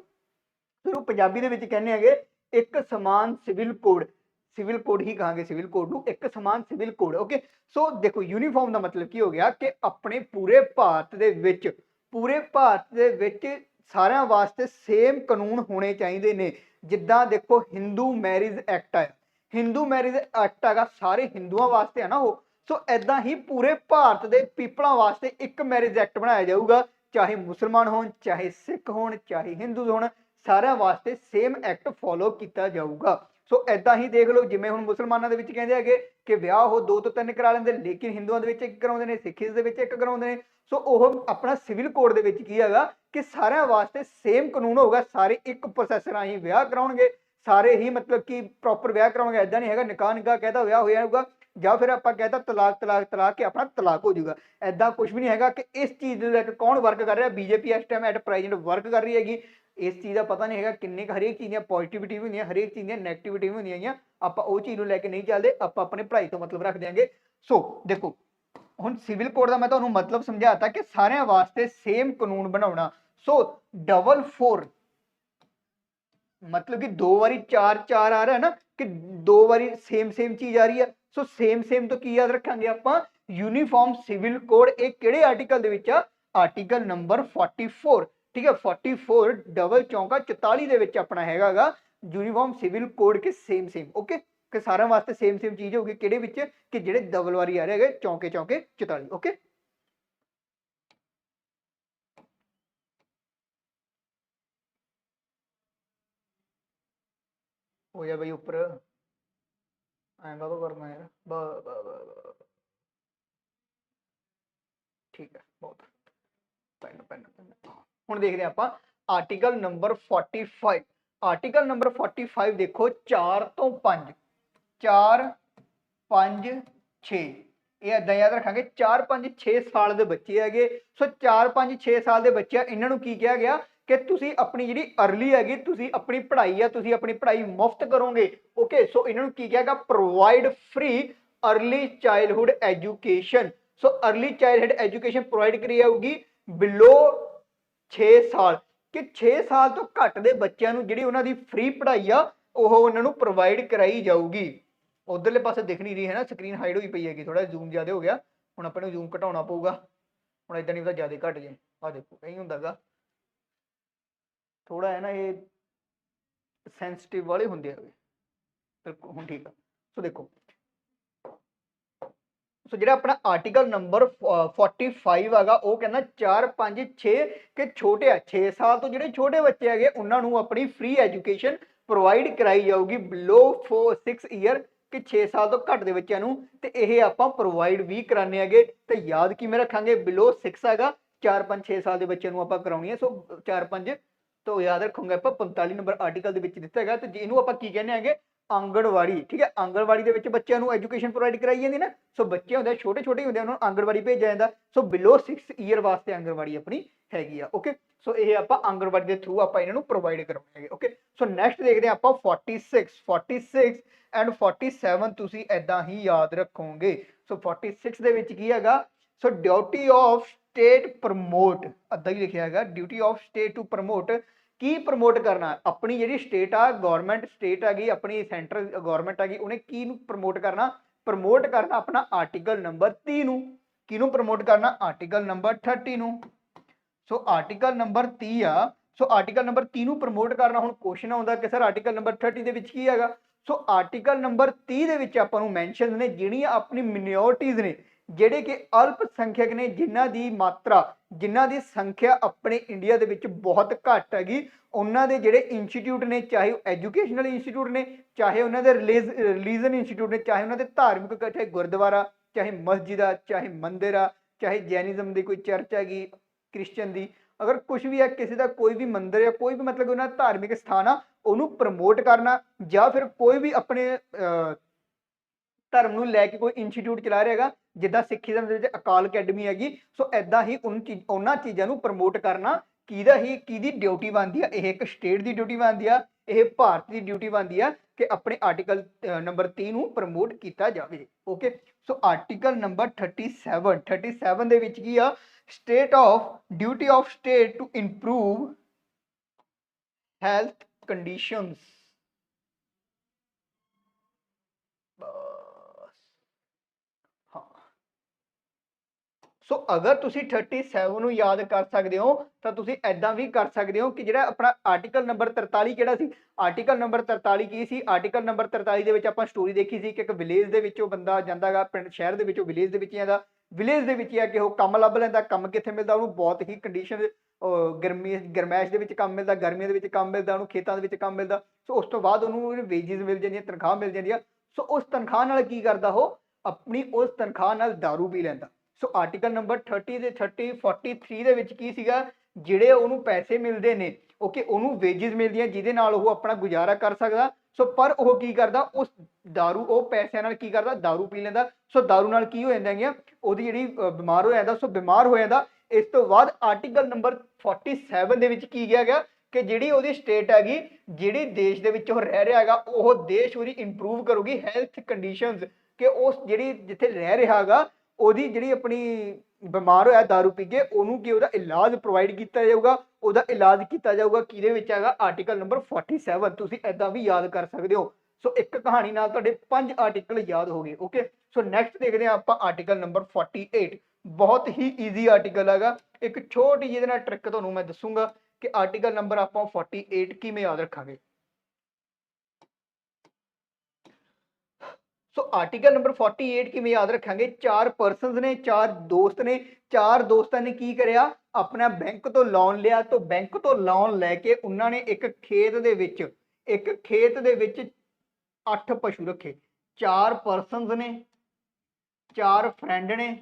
ਫਿਰ ਉਹ ਪੰਜਾਬੀ ਦੇ ਵਿੱਚ ਕਹਿੰਦੇ ਹੈਗੇ ਇੱਕ ਸਮਾਨ ਸਿਵਲ ਕੋਡ। सिविल कोड ही कहांगे सिविल कोड नूं, एक समान सिविल कोड। ओके, सो देखो यूनीफॉर्म का मतलब की हो गया कि अपने पूरे भारत दे विच सारिਆਂ वास्ते सेम कानून होने चाहिए ने। जिद्दां देखो हिंदू मैरिज एक्ट है, हिंदू मैरिज एक्ट है सारे हिंदुओं वास्ते है ना वो, सो ऐदा ही पूरे भारत के पीपलों वास्ते एक मैरिज एक्ट बनाया जाऊगा, चाहे मुसलमान हो, चाहे सिख हो, चाहे हिंदू हो, सारिਆਂ वास्ते सेम एक्ट फॉलो किया जाऊगा। सो ऐदा ही देख लो जिवें हुण मुसलमानों के विच कहंदे हैगे कि विआह वो 2 तो 3 करा लेंदे, लेकिन हिंदुओं के विच 1 कराउंदे ने, सिखिज़ दे विच 1 कराउंदे ने। सो ओह अपना सिविल कोड दे विच की हैगा कि सारिਆਂ वास्ते सेम कानून होगा, सारे एक प्रोसैस राही विआह कराउणगे, सारे ही मतलब कि प्रॉपर विआह कराउणगे। ऐदा नहीं हैगा निकाह निकाह कहता विआह हो जाऊगा ਜਾਂ फिर आप कहता तलाक तलाक तलाक के अपना तलाक हो जाऊगा। ऐदा कुछ भी नहीं हैगा कि इस चीज़ लैके कौन वर्क कर रहा है। बीजेपी इस टाइम एट प्रेजेंट वर्क कर रही हैगी, इस चीज़ का पता नहीं है किन्नी हरेक चीज़ पॉजिटिविटी भी होंगी, हरेक चीज़ नैगेटिविटी भी होंगी। आप चीज़ को लैके नहीं चलते, आप अपने पढ़ाई तो मतलब रख देंगे। सो देखो हुण सिविल कोड का मैं तुहानूं मतलब समझाता कि सारिਆਂ वास्ते सेम कानून बनाउणा। सो 444 मतलब कि 2 बारी 4 4 आ रहा है ना, कि 2 बारी सेम सेम चीज आ रही है। सो सेम सेम तो की याद रखांगे आपां, यूनीफॉर्म सिविल कोड एक किहड़े आर्टिकल दे विच आ, आर्टिकल नंबर 44। ठीक है, 44 डबल चौंका 44 दे विच अपना हैगा गा यूनीफॉर्म सिविल कोड के सेम सेम। ओके, कि सारे वास्ते सेम सेम चीज होगी किहड़े विच, कि जिहड़े डबल वारी आ रहे हैं चौंके चौंके 44। ओके, हो जा भाई ऊपर आएगा तो करना यार, ठीक है बहुत। पेन पेन पेन हुण देखदे आपां आर्टिकल नंबर 45। आर्टिकल नंबर 45 देखो 4 तो 5 4 5 6 ਇਹ ਏਦਾਂ याद रखांगे 4 5 6 साल के बच्चे हैगे। सो 4 5 6 साल के बच्चे इन्हां नूं की कहा गया कि तुसी अपनी जिहड़ी अर्ली हैगी तुसी अपनी पढ़ाई है तुसी अपनी पढ़ाई मुफ्त करोगे। ओके, सो इन्हां नूं की कहा गया provide free early childhood education. So early childhood education provide करी जाऊगी बिलो 6 साल, कि 6 साल तो घट के बच्चों नूं जिहड़ी उन्हां दी फ्री पढ़ाई आ ਉਹ ਉਹਨਾਂ ਨੂੰ ਪ੍ਰੋਵਾਈਡ ਕਰਾਈ ਜਾਊਗੀ। ਉਧਰਲੇ ਪਾਸੇ ਦਿਖ ਨਹੀਂ ਰਹੀ ਹੈ ਨਾ, ਸਕਰੀਨ ਹਾਈਡ ਹੋਈ ਪਈ ਹੈਗੀ, ਥੋੜਾ ਜ਼ੂਮ ਜ਼ਿਆਦਾ ਹੋ ਗਿਆ, ਹੁਣ ਆਪਾਂ ਨੂੰ ਜ਼ੂਮ ਘਟਾਉਣਾ ਪਊਗਾ। ਹੁਣ ਇਦਾਂ ਨਹੀਂ ਤਾਂ ਜ਼ਿਆਦਾ ਘਟ ਜੇ, ਆ ਦੇਖੋ ਨਹੀਂ ਹੁੰਦਾਗਾ, ਥੋੜਾ ਹੈ ਨਾ ਇਹ ਸੈਂਸਿਟਿਵ ਵਾਲੇ ਹੁੰਦੇ ਹੈਗੇ। ਬਿਲਕੁਲ ਹੁਣ ਠੀਕ ਆ। ਸੋ ਦੇਖੋ ਸੋ ਜਿਹੜਾ ਆਪਣਾ ਆਰਟੀਕਲ ਨੰਬਰ 45 ਹੈਗਾ ਉਹ ਕਹਿੰਦਾ 4 5 6 ਕਿ ਛੋਟੇ 6 ਸਾਲ ਤੋਂ ਜਿਹੜੇ ਛੋਟੇ ਬੱਚੇ ਹੈਗੇ ਉਹਨਾਂ ਨੂੰ ਆਪਣੀ ਫ੍ਰੀ ਐਜੂਕੇਸ਼ਨ ਪ੍ਰੋਵਾਈਡ ਕਰਾਈ ਜਾਊਗੀ ਬਿਲੋ 6 ਈਅਰ, ਕਿ 6 ਸਾਲ ਤੋਂ ਘੱਟ ਦੇ ਬੱਚਿਆਂ ਨੂੰ, ਤੇ ਇਹ ਆਪਾਂ ਪ੍ਰੋਵਾਈਡ ਵੀ ਕਰਾਣੇ ਹੈਗੇ। ਤੇ ਯਾਦ ਕਿਵੇਂ ਰੱਖਾਂਗੇ, ਬਿਲੋ 6 ਹੈਗਾ 4 5 6 ਸਾਲ ਦੇ ਬੱਚਿਆਂ ਨੂੰ ਆਪਾਂ ਕਰਾਉਣੀ ਹੈ। ਸੋ 4 5 ਤੋਂ ਯਾਦ ਰੱਖੋਗੇ ਆਪਾਂ 45 ਨੰਬਰ ਆਰਟੀਕਲ ਦੇ ਵਿੱਚ ਦਿੱਤਾ ਹੈਗਾ। ਤੇ ਇਹਨੂੰ ਆਪਾਂ ਕੀ ਕਹਿੰਦੇ ਹੈਗੇ, ਆਂਗਣਵਾੜੀ। ਠੀਕ ਹੈ, ਆਂਗਣਵਾੜੀ ਦੇ ਵਿੱਚ ਬੱਚਿਆਂ ਨੂੰ ਐਜੂਕੇਸ਼ਨ ਪ੍ਰੋਵਾਈਡ ਕਰਾਈ ਜਾਂਦੀ ਨਾ। ਸੋ ਬੱਚੇ ਹੁੰਦੇ ਛੋਟੇ ਛੋਟੇ ਹੁੰਦੇ ਉਹਨਾਂ ਨੂੰ ਆਂਗਣਵਾੜੀ ਭੇਜਿਆ ਜਾਂਦਾ। ਸੋ ਬਿਲੋ 6 ਈਅਰ ਵਾਸਤੇ ਆਂਗਣਵਾੜੀ ਆਪਣੀ ਹੈਗੀ ਆ। ਓਕੇ, ਸੋ ਇਹ ਆਪਾਂ ਆਂਗਣਵਾੜੀ ਦੇ ਥਰੂ ਆਪਾਂ ਇਹਨਾਂ ਨੂੰ ਪ੍ਰੋਵਾਈਡ ਕਰਾਉਣੇ ਹੈਗੇ। ਓਕੇ, ਸੋ ਨੈਕਸਟ ਦੇਖਦੇ ਹਾਂ ਆਪਾਂ 46 ਐਂਡ 47 ਤੁਸੀਂ ਐਦਾਂ ਹੀ ਯਾਦ ਰੱਖੋਗੇ। ਸੋ 46 ਦੇ ਵਿੱਚ ਕੀ ਹੈਗਾ, so duty of state promote, ਅੱਧਾ ਹੀ ਲਿਖਿਆ ਹੈਗਾ duty of state to promote. ਕੀ ਪ੍ਰਮੋਟ ਕਰਨਾ, ਆਪਣੀ ਜਿਹੜੀ ਸਟੇਟ ਆ ਗੌਰਮੈਂਟ ਸਟੇਟ ਹੈਗੀ ਆਪਣੀ ਸੈਂਟਰਲ ਗੌਰਮੈਂਟ ਹੈਗੀ ਉਹਨੇ ਕੀ ਨੂੰ ਪ੍ਰਮੋਟ ਕਰਨਾ, ਪ੍ਰਮੋਟ ਕਰਨਾ ਆਪਣਾ ਆਰਟੀਕਲ ਨੰਬਰ 30 ਨੂੰ। ਕਿਹਨੂੰ ਪ੍ਰਮੋਟ ਕਰਨਾ, ਆਰਟੀਕਲ ਨੰਬਰ 30 ਨੂੰ। ਸੋ ਆਰਟੀਕਲ ਨੰਬਰ 30 ਆ, ਸੋ ਆਰਟੀਕਲ ਨੰਬਰ 30 ਨੂੰ ਪ੍ਰਮੋਟ ਕਰਨਾ। ਹੁਣ ਕੁਐਸਚਨ ਆਉਂਦਾ ਕਿ ਸਰ ਆਰਟੀਕਲ ਨੰਬਰ 30 ਦੇ ਵਿੱਚ ਕੀ ਹੈਗਾ। ਸੋ ਆਰਟੀਕਲ ਨੰਬਰ 30 ਦੇ ਵਿੱਚ ਆਪਾਂ ਨੂੰ ਮੈਂਸ਼ਨ ਨੇ ਜਿਹੜੀਆਂ ਆਪਣੀ ਮਿਨੋਰਟੀਜ਼ ਨੇ, ਜਿਹੜੇ ਕਿ ਅਲਪ ਸੰਖਿਅਕ ਨੇ, ਜਿਨ੍ਹਾਂ ਦੀ ਮਾਤਰਾ ਜਿਨ੍ਹਾਂ ਦੀ ਸੰਖਿਆ ਆਪਣੇ ਇੰਡੀਆ ਦੇ ਵਿੱਚ ਬਹੁਤ ਘੱਟ ਹੈਗੀ, ਉਹਨਾਂ ਦੇ ਜਿਹੜੇ ਇੰਸਟੀਚਿਊਟ ਨੇ, ਚਾਹੇ ਐਜੂਕੇਸ਼ਨਲ ਇੰਸਟੀਚਿਊਟ ਨੇ, ਚਾਹੇ ਉਹਨਾਂ ਦੇ ਰਿਲੀਜਨ ਇੰਸਟੀਚਿਊਟ ਨੇ, ਚਾਹੇ ਉਹਨਾਂ ਦੇ ਧਾਰਮਿਕ, ਚਾਹੇ ਗੁਰਦੁਆਰਾ, ਚਾਹੇ ਮਸਜਿਦ ਆ, ਚਾਹੇ ਮੰਦਿਰ ਆ, ਚਾਹੇ ਜੈਨਿਜ਼ਮ ਦੀ ਕੋਈ ਚਰਚ ਹੈਗੀ, ਕ੍ਰਿਸਚਨ ਦੀ, ਅਗਰ ਕੁਝ ਵੀ ਹੈ ਕਿਸੇ ਦਾ ਕੋਈ ਵੀ ਮੰਦਿਰ ਜਾਂ ਕੋਈ ਵੀ ਮਤਲਬ ਉਹਨਾਂ ਦਾ ਧਾਰਮਿਕ ਸਥਾਨ ਆ ਉਹਨੂੰ ਪ੍ਰਮੋਟ ਕਰਨਾ, ਜਾਂ ਫਿਰ ਕੋਈ ਵੀ ਆਪਣੇ ਧਰਮ ਨੂੰ ਲੈ ਕੇ ਕੋਈ ਇੰਸਟੀਚਿਊਟ ਚਲਾ ਰਿਹਾ ਹੈਗਾ, ਜਿੱਦਾਂ ਸਿੱਖੀਜ਼ਮ ਦੇ ਵਿੱਚ ਅਕਾਲ ਅਕੈਡਮੀ ਹੈਗੀ। ਸੋ ਐਦਾਂ ਹੀ ਉਹਨਾਂ ਚੀਜ਼ਾਂ ਨੂੰ ਪ੍ਰਮੋਟ ਕਰਨਾ ਕਿਹਦੀ ਡਿਊਟੀ ਬਣਦੀ ਆ, ਇਹ ਇੱਕ ਸਟੇਟ ਦੀ ਡਿਊਟੀ ਬਣਦੀ ਆ, ਇਹ ਭਾਰਤ ਦੀ ਡਿਊਟੀ ਬਣਦੀ ਆ ਕਿ ਆਪਣੇ ਆਰਟੀਕਲ ਨੰਬਰ 30 ਨੂੰ ਪ੍ਰਮੋਟ ਕੀਤਾ ਜਾਵੇ। ਓਕੇ, ਸੋ ਆਰਟੀਕਲ ਨੰਬਰ 37 ਦੇ ਵਿੱਚ ਕੀ ਆ, state of duty of state to improve health conditions। ਸੋ ਅਗਰ ਤੁਸੀਂ 37 ਨੂੰ ਯਾਦ ਕਰ ਸਕਦੇ ਹੋ ਤਾਂ ਤੁਸੀਂ ਐਦਾਂ ਵੀ ਕਰ ਸਕਦੇ ਹੋ ਕਿ ਜਿਹੜਾ ਆਪਣਾ ਆਰਟੀਕਲ ਨੰਬਰ 43 ਕਿਹੜਾ ਸੀ। ਆਰਟੀਕਲ ਨੰਬਰ 43 ਕੀ ਸੀ। ਆਰਟੀਕਲ ਨੰਬਰ 43 ਦੇ ਵਿੱਚ ਆਪਾਂ ਸਟੋਰੀ ਦੇਖੀ ਸੀ ਕਿ ਇੱਕ ਵਿਲੇਜ ਦੇ ਵਿੱਚੋਂ ਬੰਦਾ ਜਾਂਦਾਗਾ ਪਿੰਡ ਸ਼ਹਿਰ ਦੇ ਵਿੱਚੋਂ ਵਿਲੇਜ ਦੇ ਵਿੱਚ ਜਾਂਦਾ। ਵਿਲੇਜ ਦੇ ਵਿੱਚ ਆ ਕਿ ਉਹ ਕੰਮ ਲੱਭ ਲੈਂਦਾ। ਕੰਮ ਕਿੱਥੇ ਮਿਲਦਾ ਉਹਨੂੰ, ਬਹੁਤ ਹੀ ਕੰਡੀਸ਼ਨ ਗਰਮੈਸ਼ ਦੇ ਵਿੱਚ ਕੰਮ ਮਿਲਦਾ, ਗਰਮੀਆਂ ਦੇ ਵਿੱਚ ਕੰਮ ਮਿਲਦਾ ਉਹਨੂੰ, ਖੇਤਾਂ ਦੇ ਵਿੱਚ ਕੰਮ ਮਿਲਦਾ। ਸੋ ਉਸ ਤੋਂ ਬਾਅਦ ਉਹਨੂੰ ਵੇਜਿਸ ਮਿਲ ਜਾਂਦੀਆਂ, ਤਨਖਾਹ ਮਿਲ ਜਾਂਦੀ ਆ। ਸੋ ਉਸ ਤਨਖਾਹ ਨਾਲ ਕੀ ਕਰਦਾ ਉਹ, ਆਪਣੀ ਉਸ ਤਨਖਾਹ ਨਾਲ ਦਾਰੂ ਪੀ ਲੈਂਦਾ। ਸੋ ਆਰਟੀਕਲ ਨੰਬਰ 43 ਦੇ ਵਿੱਚ ਕੀ ਸੀਗਾ, ਜਿਹੜੇ ਉਹਨੂੰ ਪੈਸੇ ਮਿਲਦੇ ਨੇ ਓਕੇ, ਉਹਨੂੰ ਵੇਜਿਸ ਮਿਲਦੀਆਂ ਜਿਹਦੇ ਨਾਲ ਉਹ ਆਪਣਾ ਗੁਜ਼ਾਰਾ ਕਰ ਸਕਦਾ। ਸੋ ਪਰ ਉਹ ਕੀ ਕਰਦਾ, ਉਸ ਦਾਰੂ, ਉਹ ਪੈਸਿਆਂ ਨਾਲ ਕੀ ਕਰਦਾ, ਦਾਰੂ ਪੀ ਲੈਂਦਾ। ਸੋ ਦਾਰੂ ਨਾਲ ਕੀ ਹੋ ਜਾਂਦਾ ਹੈਗੀਆਂ, ਉਹਦੀ ਜਿਹੜੀ ਬਿਮਾਰ ਹੋ ਜਾਂਦਾ। ਸੋ ਬਿਮਾਰ ਹੋ ਜਾਂਦਾ। ਇਸ ਤੋਂ ਬਾਅਦ ਆਰਟੀਕਲ ਨੰਬਰ 47 ਦੇ ਵਿੱਚ ਕੀ ਕਿਹਾ ਗਿਆ ਕਿ ਜਿਹੜੀ ਉਹਦੀ ਸਟੇਟ ਹੈਗੀ, ਜਿਹੜੀ ਦੇਸ਼ ਦੇ ਵਿੱਚ ਉਹ ਰਹਿ ਰਿਹਾ ਹੈਗਾ, ਉਹ ਦੇਸ਼ ਉਹਦੀ ਇੰਪਰੂਵ ਕਰੂਗੀ ਹੈਲਥ ਕੰਡੀਸ਼ਨਸ, ਕਿ ਉਸ ਜਿਹੜੀ ਜਿੱਥੇ ਰਹਿ ਰਿਹਾ ਹੈਗਾ ਉਹਦੀ ਜਿਹੜੀ ਆਪਣੀ ਬਿਮਾਰ ਹੋਇਆ ਦਾਰੂ ਪੀ ਕੇ, ਉਹਨੂੰ ਕਿ ਉਹਦਾ ਇਲਾਜ ਪ੍ਰੋਵਾਈਡ ਕੀਤਾ ਜਾਊਗਾ। ਉਹਦਾ ਇਲਾਜ ਕੀਤਾ ਜਾਊਗਾ ਕਿਹਦੇ ਵਿੱਚ ਹੈਗਾ, ਆਰਟੀਕਲ ਨੰਬਰ 47। ਤੁਸੀਂ ਐਦਾਂ ਵੀ ਯਾਦ ਕਰ ਸਕਦੇ ਹੋ। ਸੋ ਇੱਕ ਕਹਾਣੀ ਨਾਲ ਤੁਹਾਡੇ 5 ਆਰਟੀਕਲ ਯਾਦ ਹੋ ਗਏ। ਓਕੇ, ਸੋ ਨੈਕਸਟ ਦੇਖਦੇ ਹਾਂ ਆਪਾਂ ਆਰਟੀਕਲ ਨੰਬਰ 48। ਬਹੁਤ ਹੀ ਈਜ਼ੀ ਆਰਟੀਕਲ ਹੈਗਾ। ਇੱਕ ਛੋਟੀ ਜਿਹੀ ਨਾਲ ਟ੍ਰਿਕ ਤੁਹਾਨੂੰ ਮੈਂ ਦੱਸੂਗਾ ਕਿ ਆਰਟੀਕਲ ਨੰਬਰ ਆਪਾਂ 48 ਕਿਵੇਂ ਯਾਦ ਰੱਖਾਂਗੇ। ਸੋ ਆਰਟੀਕਲ ਨੰਬਰ 48 ਕਿਵੇਂ ਯਾਦ ਰੱਖਾਂਗੇ। 4 ਪਰਸਨਸ ਨੇ, 4 ਦੋਸਤ ਨੇ। 4 ਦੋਸਤਾਂ ਨੇ ਕੀ ਕਰਿਆ, ਆਪਣਾ ਬੈਂਕ ਤੋਂ ਲੋਨ ਲਿਆ। ਤੋਂ ਬੈਂਕ ਤੋਂ ਲੋਨ ਲੈ ਕੇ ਉਹਨਾਂ ਨੇ ਇੱਕ ਖੇਤ ਦੇ ਵਿੱਚ 8 ਪਸ਼ੂ ਰੱਖੇ। 4 ਪਰਸਨਸ ਨੇ, 4 ਫਰੈਂਡ ਨੇ,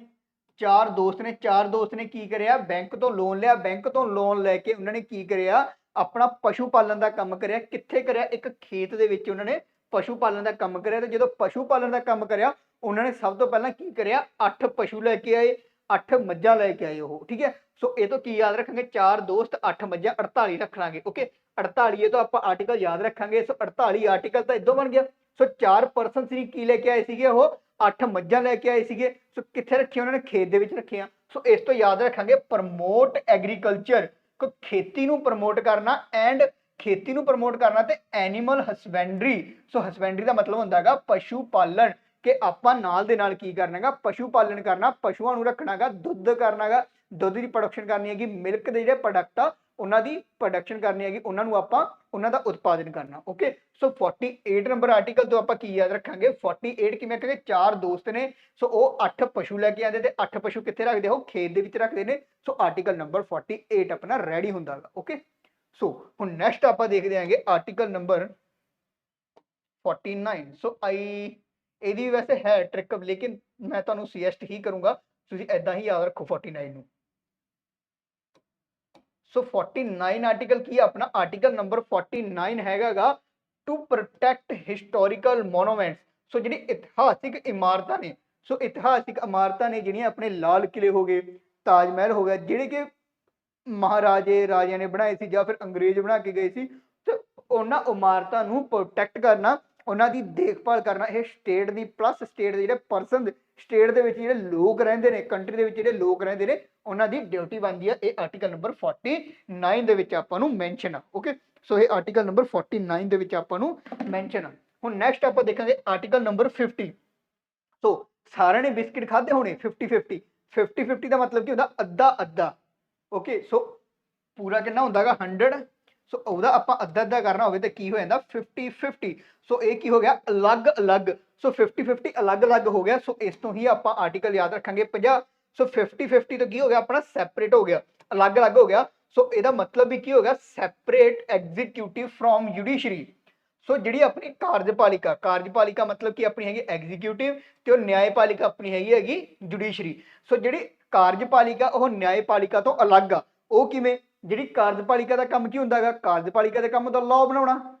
4 ਦੋਸਤ ਨੇ। 4 ਦੋਸਤ ਨੇ ਕੀ ਕਰਿਆ, ਬੈਂਕ ਤੋਂ ਲੋਨ ਲਿਆ। ਬੈਂਕ ਤੋਂ ਲੋਨ ਲੈ ਕੇ ਉਹਨਾਂ ਨੇ ਕੀ ਕਰਿਆ, ਆਪਣਾ ਪਸ਼ੂ ਪਾਲਣ ਦਾ ਕੰਮ ਕਰਿਆ। ਕਿੱਥੇ ਕਰਿਆ, ਇੱਕ ਖੇਤ ਦੇ ਵਿੱਚ ਉਹਨਾਂ ਨੇ ਪਸ਼ੂ ਪਾਲਣ ਦਾ ਕੰਮ ਕਰਿਆ। ਤੇ ਜਦੋਂ ਪਸ਼ੂ ਪਾਲਣ ਦਾ ਕੰਮ ਕਰਿਆ, ਉਹਨਾਂ ਨੇ ਸਭ ਤੋਂ ਪਹਿਲਾਂ ਕੀ ਕਰਿਆ, 8 ਪਸ਼ੂ ਲੈ ਕੇ ਆਏ, 8 ਮੱਝਾਂ ਲੈ ਕੇ ਆਏ ਉਹ। ਠੀਕ ਹੈ, ਸੋ ਇਹ ਤੋਂ ਕੀ ਯਾਦ ਰੱਖਾਂਗੇ, 4 ਦੋਸਤ 8 ਮੱਝਾਂ, 48 ਰੱਖ ਲਾਂਗੇ। ਓਕੇ, 48 ਤੋਂ ਆਪਾਂ ਆਰਟੀਕਲ ਯਾਦ ਰੱਖਾਂਗੇ। ਸੋ 48 ਆਰਟੀਕਲ ਤਾਂ ਇਦੋਂ ਬਣ ਗਿਆ। ਸੋ 4 ਪਰਸਨ ਸੀ ਕੀ ਲੈ ਕੇ ਆਏ ਸੀਗੇ, ਉਹ 8 ਮੱਝਾਂ ਲੈ ਕੇ ਆਏ ਸੀਗੇ। ਸੋ ਕਿੱਥੇ ਰੱਖੀਆਂ ਉਹਨਾਂ ਨੇ, ਖੇਤ ਦੇ ਵਿੱਚ ਰੱਖੀਆਂ। ਸੋ ਇਸ ਤੋਂ ਯਾਦ ਰੱਖਾਂਗੇ ਪ੍ਰਮੋਟ ਐਗਰੀਕਲਚਰ, ਖੇਤੀ ਨੂੰ ਪ੍ਰਮੋਟ ਕਰਨਾ, ਐਂਡ ਖੇਤੀ ਨੂੰ ਪ੍ਰਮੋਟ ਕਰਨਾ ਤੇ ਐਨੀਮਲ ਹਸਬੈਂਡਰੀ। ਸੋ ਹਸਬੈਂਡਰੀ ਦਾ ਮਤਲਬ ਹੁੰਦਾ ਹੈਗਾ ਪਸ਼ੂ ਪਾਲਣ, ਕਿ ਆਪਾਂ ਨਾਲ ਦੇ ਨਾਲ ਕੀ ਕਰਨਾ ਹੈਗਾ, ਪਸ਼ੂ ਪਾਲਣ ਕਰਨਾ, ਪਸ਼ੂਆਂ ਨੂੰ ਰੱਖਣਾ ਹੈਗਾ, ਦੁੱਧ ਕਰਨਾ ਹੈਗਾ, ਦੁੱਧ ਦੀ ਪ੍ਰੋਡਕਸ਼ਨ ਕਰਨੀ ਹੈਗੀ, ਮਿਲਕ ਦੇ ਜਿਹੜੇ ਪ੍ਰੋਡਕਟ ਆ ਉਹਨਾਂ ਦੀ ਪ੍ਰੋਡਕਸ਼ਨ ਕਰਨੀ ਹੈਗੀ, ਉਹਨਾਂ ਨੂੰ ਆਪਾਂ ਉਹਨਾਂ ਦਾ ਉਤਪਾਦਨ ਕਰਨਾ। ਓਕੇ, ਸੋ 48 ਨੰਬਰ ਆਰਟੀਕਲ ਤੋਂ ਆਪਾਂ ਕੀ ਯਾਦ ਰੱਖਾਂਗੇ, 48 ਕਿਵੇਂ ਕਹਾਂਗੇ, 4 ਦੋਸਤ ਨੇ। ਸੋ ਉਹ 8 ਪਸ਼ੂ ਲੈ ਕੇ ਆਉਂਦੇ ਤੇ 8 ਪਸ਼ੂ ਕਿੱਥੇ ਰੱਖਦੇ, ਉਹ ਖੇਤ ਦੇ ਵਿੱਚ ਰੱਖਦੇ ਨੇ। ਸੋ ਆਰਟੀਕਲ ਨੰਬਰ 48 ਆਪਣਾ ਰੈਡੀ ਹੁੰਦਾ ਹੈਗਾ। ਓਕੇ, ਸੋ ਹੁਣ ਨੈਕਸਟ ਆਪਾਂ ਦੇਖਦੇ ਆਂਗੇ ਆਰਟੀਕਲ ਨੰਬਰ 49। ਸੋ ਇਹਦੀ ਵੈਸੇ ਹੈ ਟ੍ਰਿਕ, ਲੇਕਿਨ ਮੈਂ ਤੁਹਾਨੂੰ ਸੁਜੈਸਟ ਹੀ ਕਰੂੰਗਾ ਤੁਸੀਂ ਐਦਾਂ ਹੀ ਯਾਦ ਰੱਖੋ 49 ਨੂੰ। ਸੋ 49 ਆਰਟੀਕਲ ਕੀ ਆਪਣਾ, ਆਰਟੀਕਲ ਨੰਬਰ 49 ਹੈਗਾ ਟੂ ਪ੍ਰੋਟੈਕਟ ਹਿਸਟੋਰੀਕਲ ਮੋਨੂਮੈਂਟਸ। ਸੋ ਜਿਹੜੀ ਇਤਿਹਾਸਿਕ ਇਮਾਰਤਾਂ ਨੇ, ਸੋ ਇਤਿਹਾਸਿਕ ਇਮਾਰਤਾਂ ਨੇ ਜਿਹੜੀਆਂ ਆਪਣੇ ਲਾਲ ਕਿਲੇ ਹੋ ਗਏ, ਤਾਜ ਮਹਿਲ ਹੋ ਗਿਆ, ਜਿਹੜੇ ਕਿ ਮਹਾਰਾਜੇ ਰਾਜਿਆਂ ਨੇ ਬਣਾਏ ਸੀ ਜਾਂ ਫਿਰ ਅੰਗਰੇਜ਼ ਬਣਾ ਕੇ ਗਏ ਸੀ। ਤੇ ਉਹਨਾਂ ਇਮਾਰਤਾਂ ਨੂੰ ਪ੍ਰੋਟੈਕਟ ਕਰਨਾ, ਉਹਨਾਂ ਦੀ ਦੇਖਭਾਲ ਕਰਨਾ, ਇਹ ਸਟੇਟ ਦੀ ਪਲੱਸ ਸਟੇਟ ਦੇ ਜਿਹੜੇ ਪਰਸਨ, ਸਟੇਟ ਦੇ ਵਿੱਚ ਜਿਹੜੇ ਲੋਕ ਰਹਿੰਦੇ ਨੇ, ਕੰਟਰੀ ਦੇ ਵਿੱਚ ਜਿਹੜੇ ਲੋਕ ਰਹਿੰਦੇ ਨੇ, ਉਹਨਾਂ ਦੀ ਡਿਊਟੀ ਬਣਦੀ ਆ। ਇਹ ਆਰਟੀਕਲ ਨੰਬਰ 49 ਦੇ ਵਿੱਚ ਆਪਾਂ ਨੂੰ ਮੈਂਸ਼ਨ ਆ। ਓਕੇ, ਸੋ ਇਹ ਆਰਟੀਕਲ ਨੰਬਰ 49 ਦੇ ਵਿੱਚ ਆਪਾਂ ਨੂੰ ਮੈਂਸ਼ਨ ਆ। ਹੁਣ ਨੈਕਸਟ ਆਪਾਂ ਦੇਖਾਂਗੇ ਆਰਟੀਕਲ ਨੰਬਰ 50। ਸੋ ਸਾਰਿਆਂ ਨੇ ਬਿਸਕਿਟ ਖਾਦੇ ਹੋਣੇ। 50 ਦਾ ਮਤਲਬ ਕੀ ਹੁੰਦਾ, ਅੱਧਾ ਅੱਧਾ। ਓਕੇ, ਸੋ ਪੂਰਾ ਕਿੰਨਾ ਹੁੰਦਾ ਹੈਗਾ 100। ਸੋ ਉਹਦਾ ਆਪਾਂ ਅੱਧਾ ਅੱਧਾ ਕਰਨਾ ਹੋਵੇ ਤਾਂ ਕੀ ਹੋ ਜਾਂਦਾ 50-50। ਸੋ ਇਹ ਕੀ ਹੋ ਗਿਆ, ਅਲੱਗ ਅਲੱਗ। ਸੋ 50-50 ਅਲੱਗ ਅਲੱਗ ਹੋ ਗਿਆ। ਸੋ ਇਸ ਤੋਂ ਹੀ ਆਪਾਂ ਆਰਟੀਕਲ ਯਾਦ ਰੱਖਾਂਗੇ 50। ਸੋ 50-50 ਤੋਂ ਕੀ ਹੋ ਗਿਆ, ਆਪਣਾ ਸੈਪਰੇਟ ਹੋ ਗਿਆ, ਅਲੱਗ ਅਲੱਗ ਹੋ ਗਿਆ। ਸੋ ਇਹਦਾ ਮਤਲਬ ਵੀ ਕੀ ਹੋ ਗਿਆ, ਸੈਪਰੇਟ ਐਗਜ਼ੀਕਿਊਟਿਵ ਫਰੋਮ ਜੁਡੀਸ਼ਰੀ। ਸੋ ਜਿਹੜੀ ਆਪਣੀ ਕਾਰਜਪਾਲਿਕਾ ਮਤਲਬ ਕਿ ਆਪਣੀ ਹੈਗੀ ਐਗਜ਼ੀਕਿਊਟਿਵ, ਤੇ ਉਹ ਨਿਆਂਪਾਲਿਕਾ ਆਪਣੀ ਹੈਗੀ ਜੁਡੀਸ਼ਰੀ। ਸੋ ਜਿਹੜੀ ਕਾਰਜਪਾਲਿਕਾ ਉਹ ਨਿਆਂਪਾਲਿਕਾ ਤੋਂ ਅਲੱਗ ਆ। ਉਹ ਕਿਵੇਂ, ਜਿਹੜੀ ਕਾਰਜਪਾਲਿਕਾ ਦਾ ਕੰਮ ਕੀ ਹੁੰਦਾ ਹੈਗਾ, ਕਾਰਜਪਾਲਿਕਾ ਦਾ ਕੰਮ ਹੁੰਦਾ ਲਾਅ ਬਣਾਉਣਾ।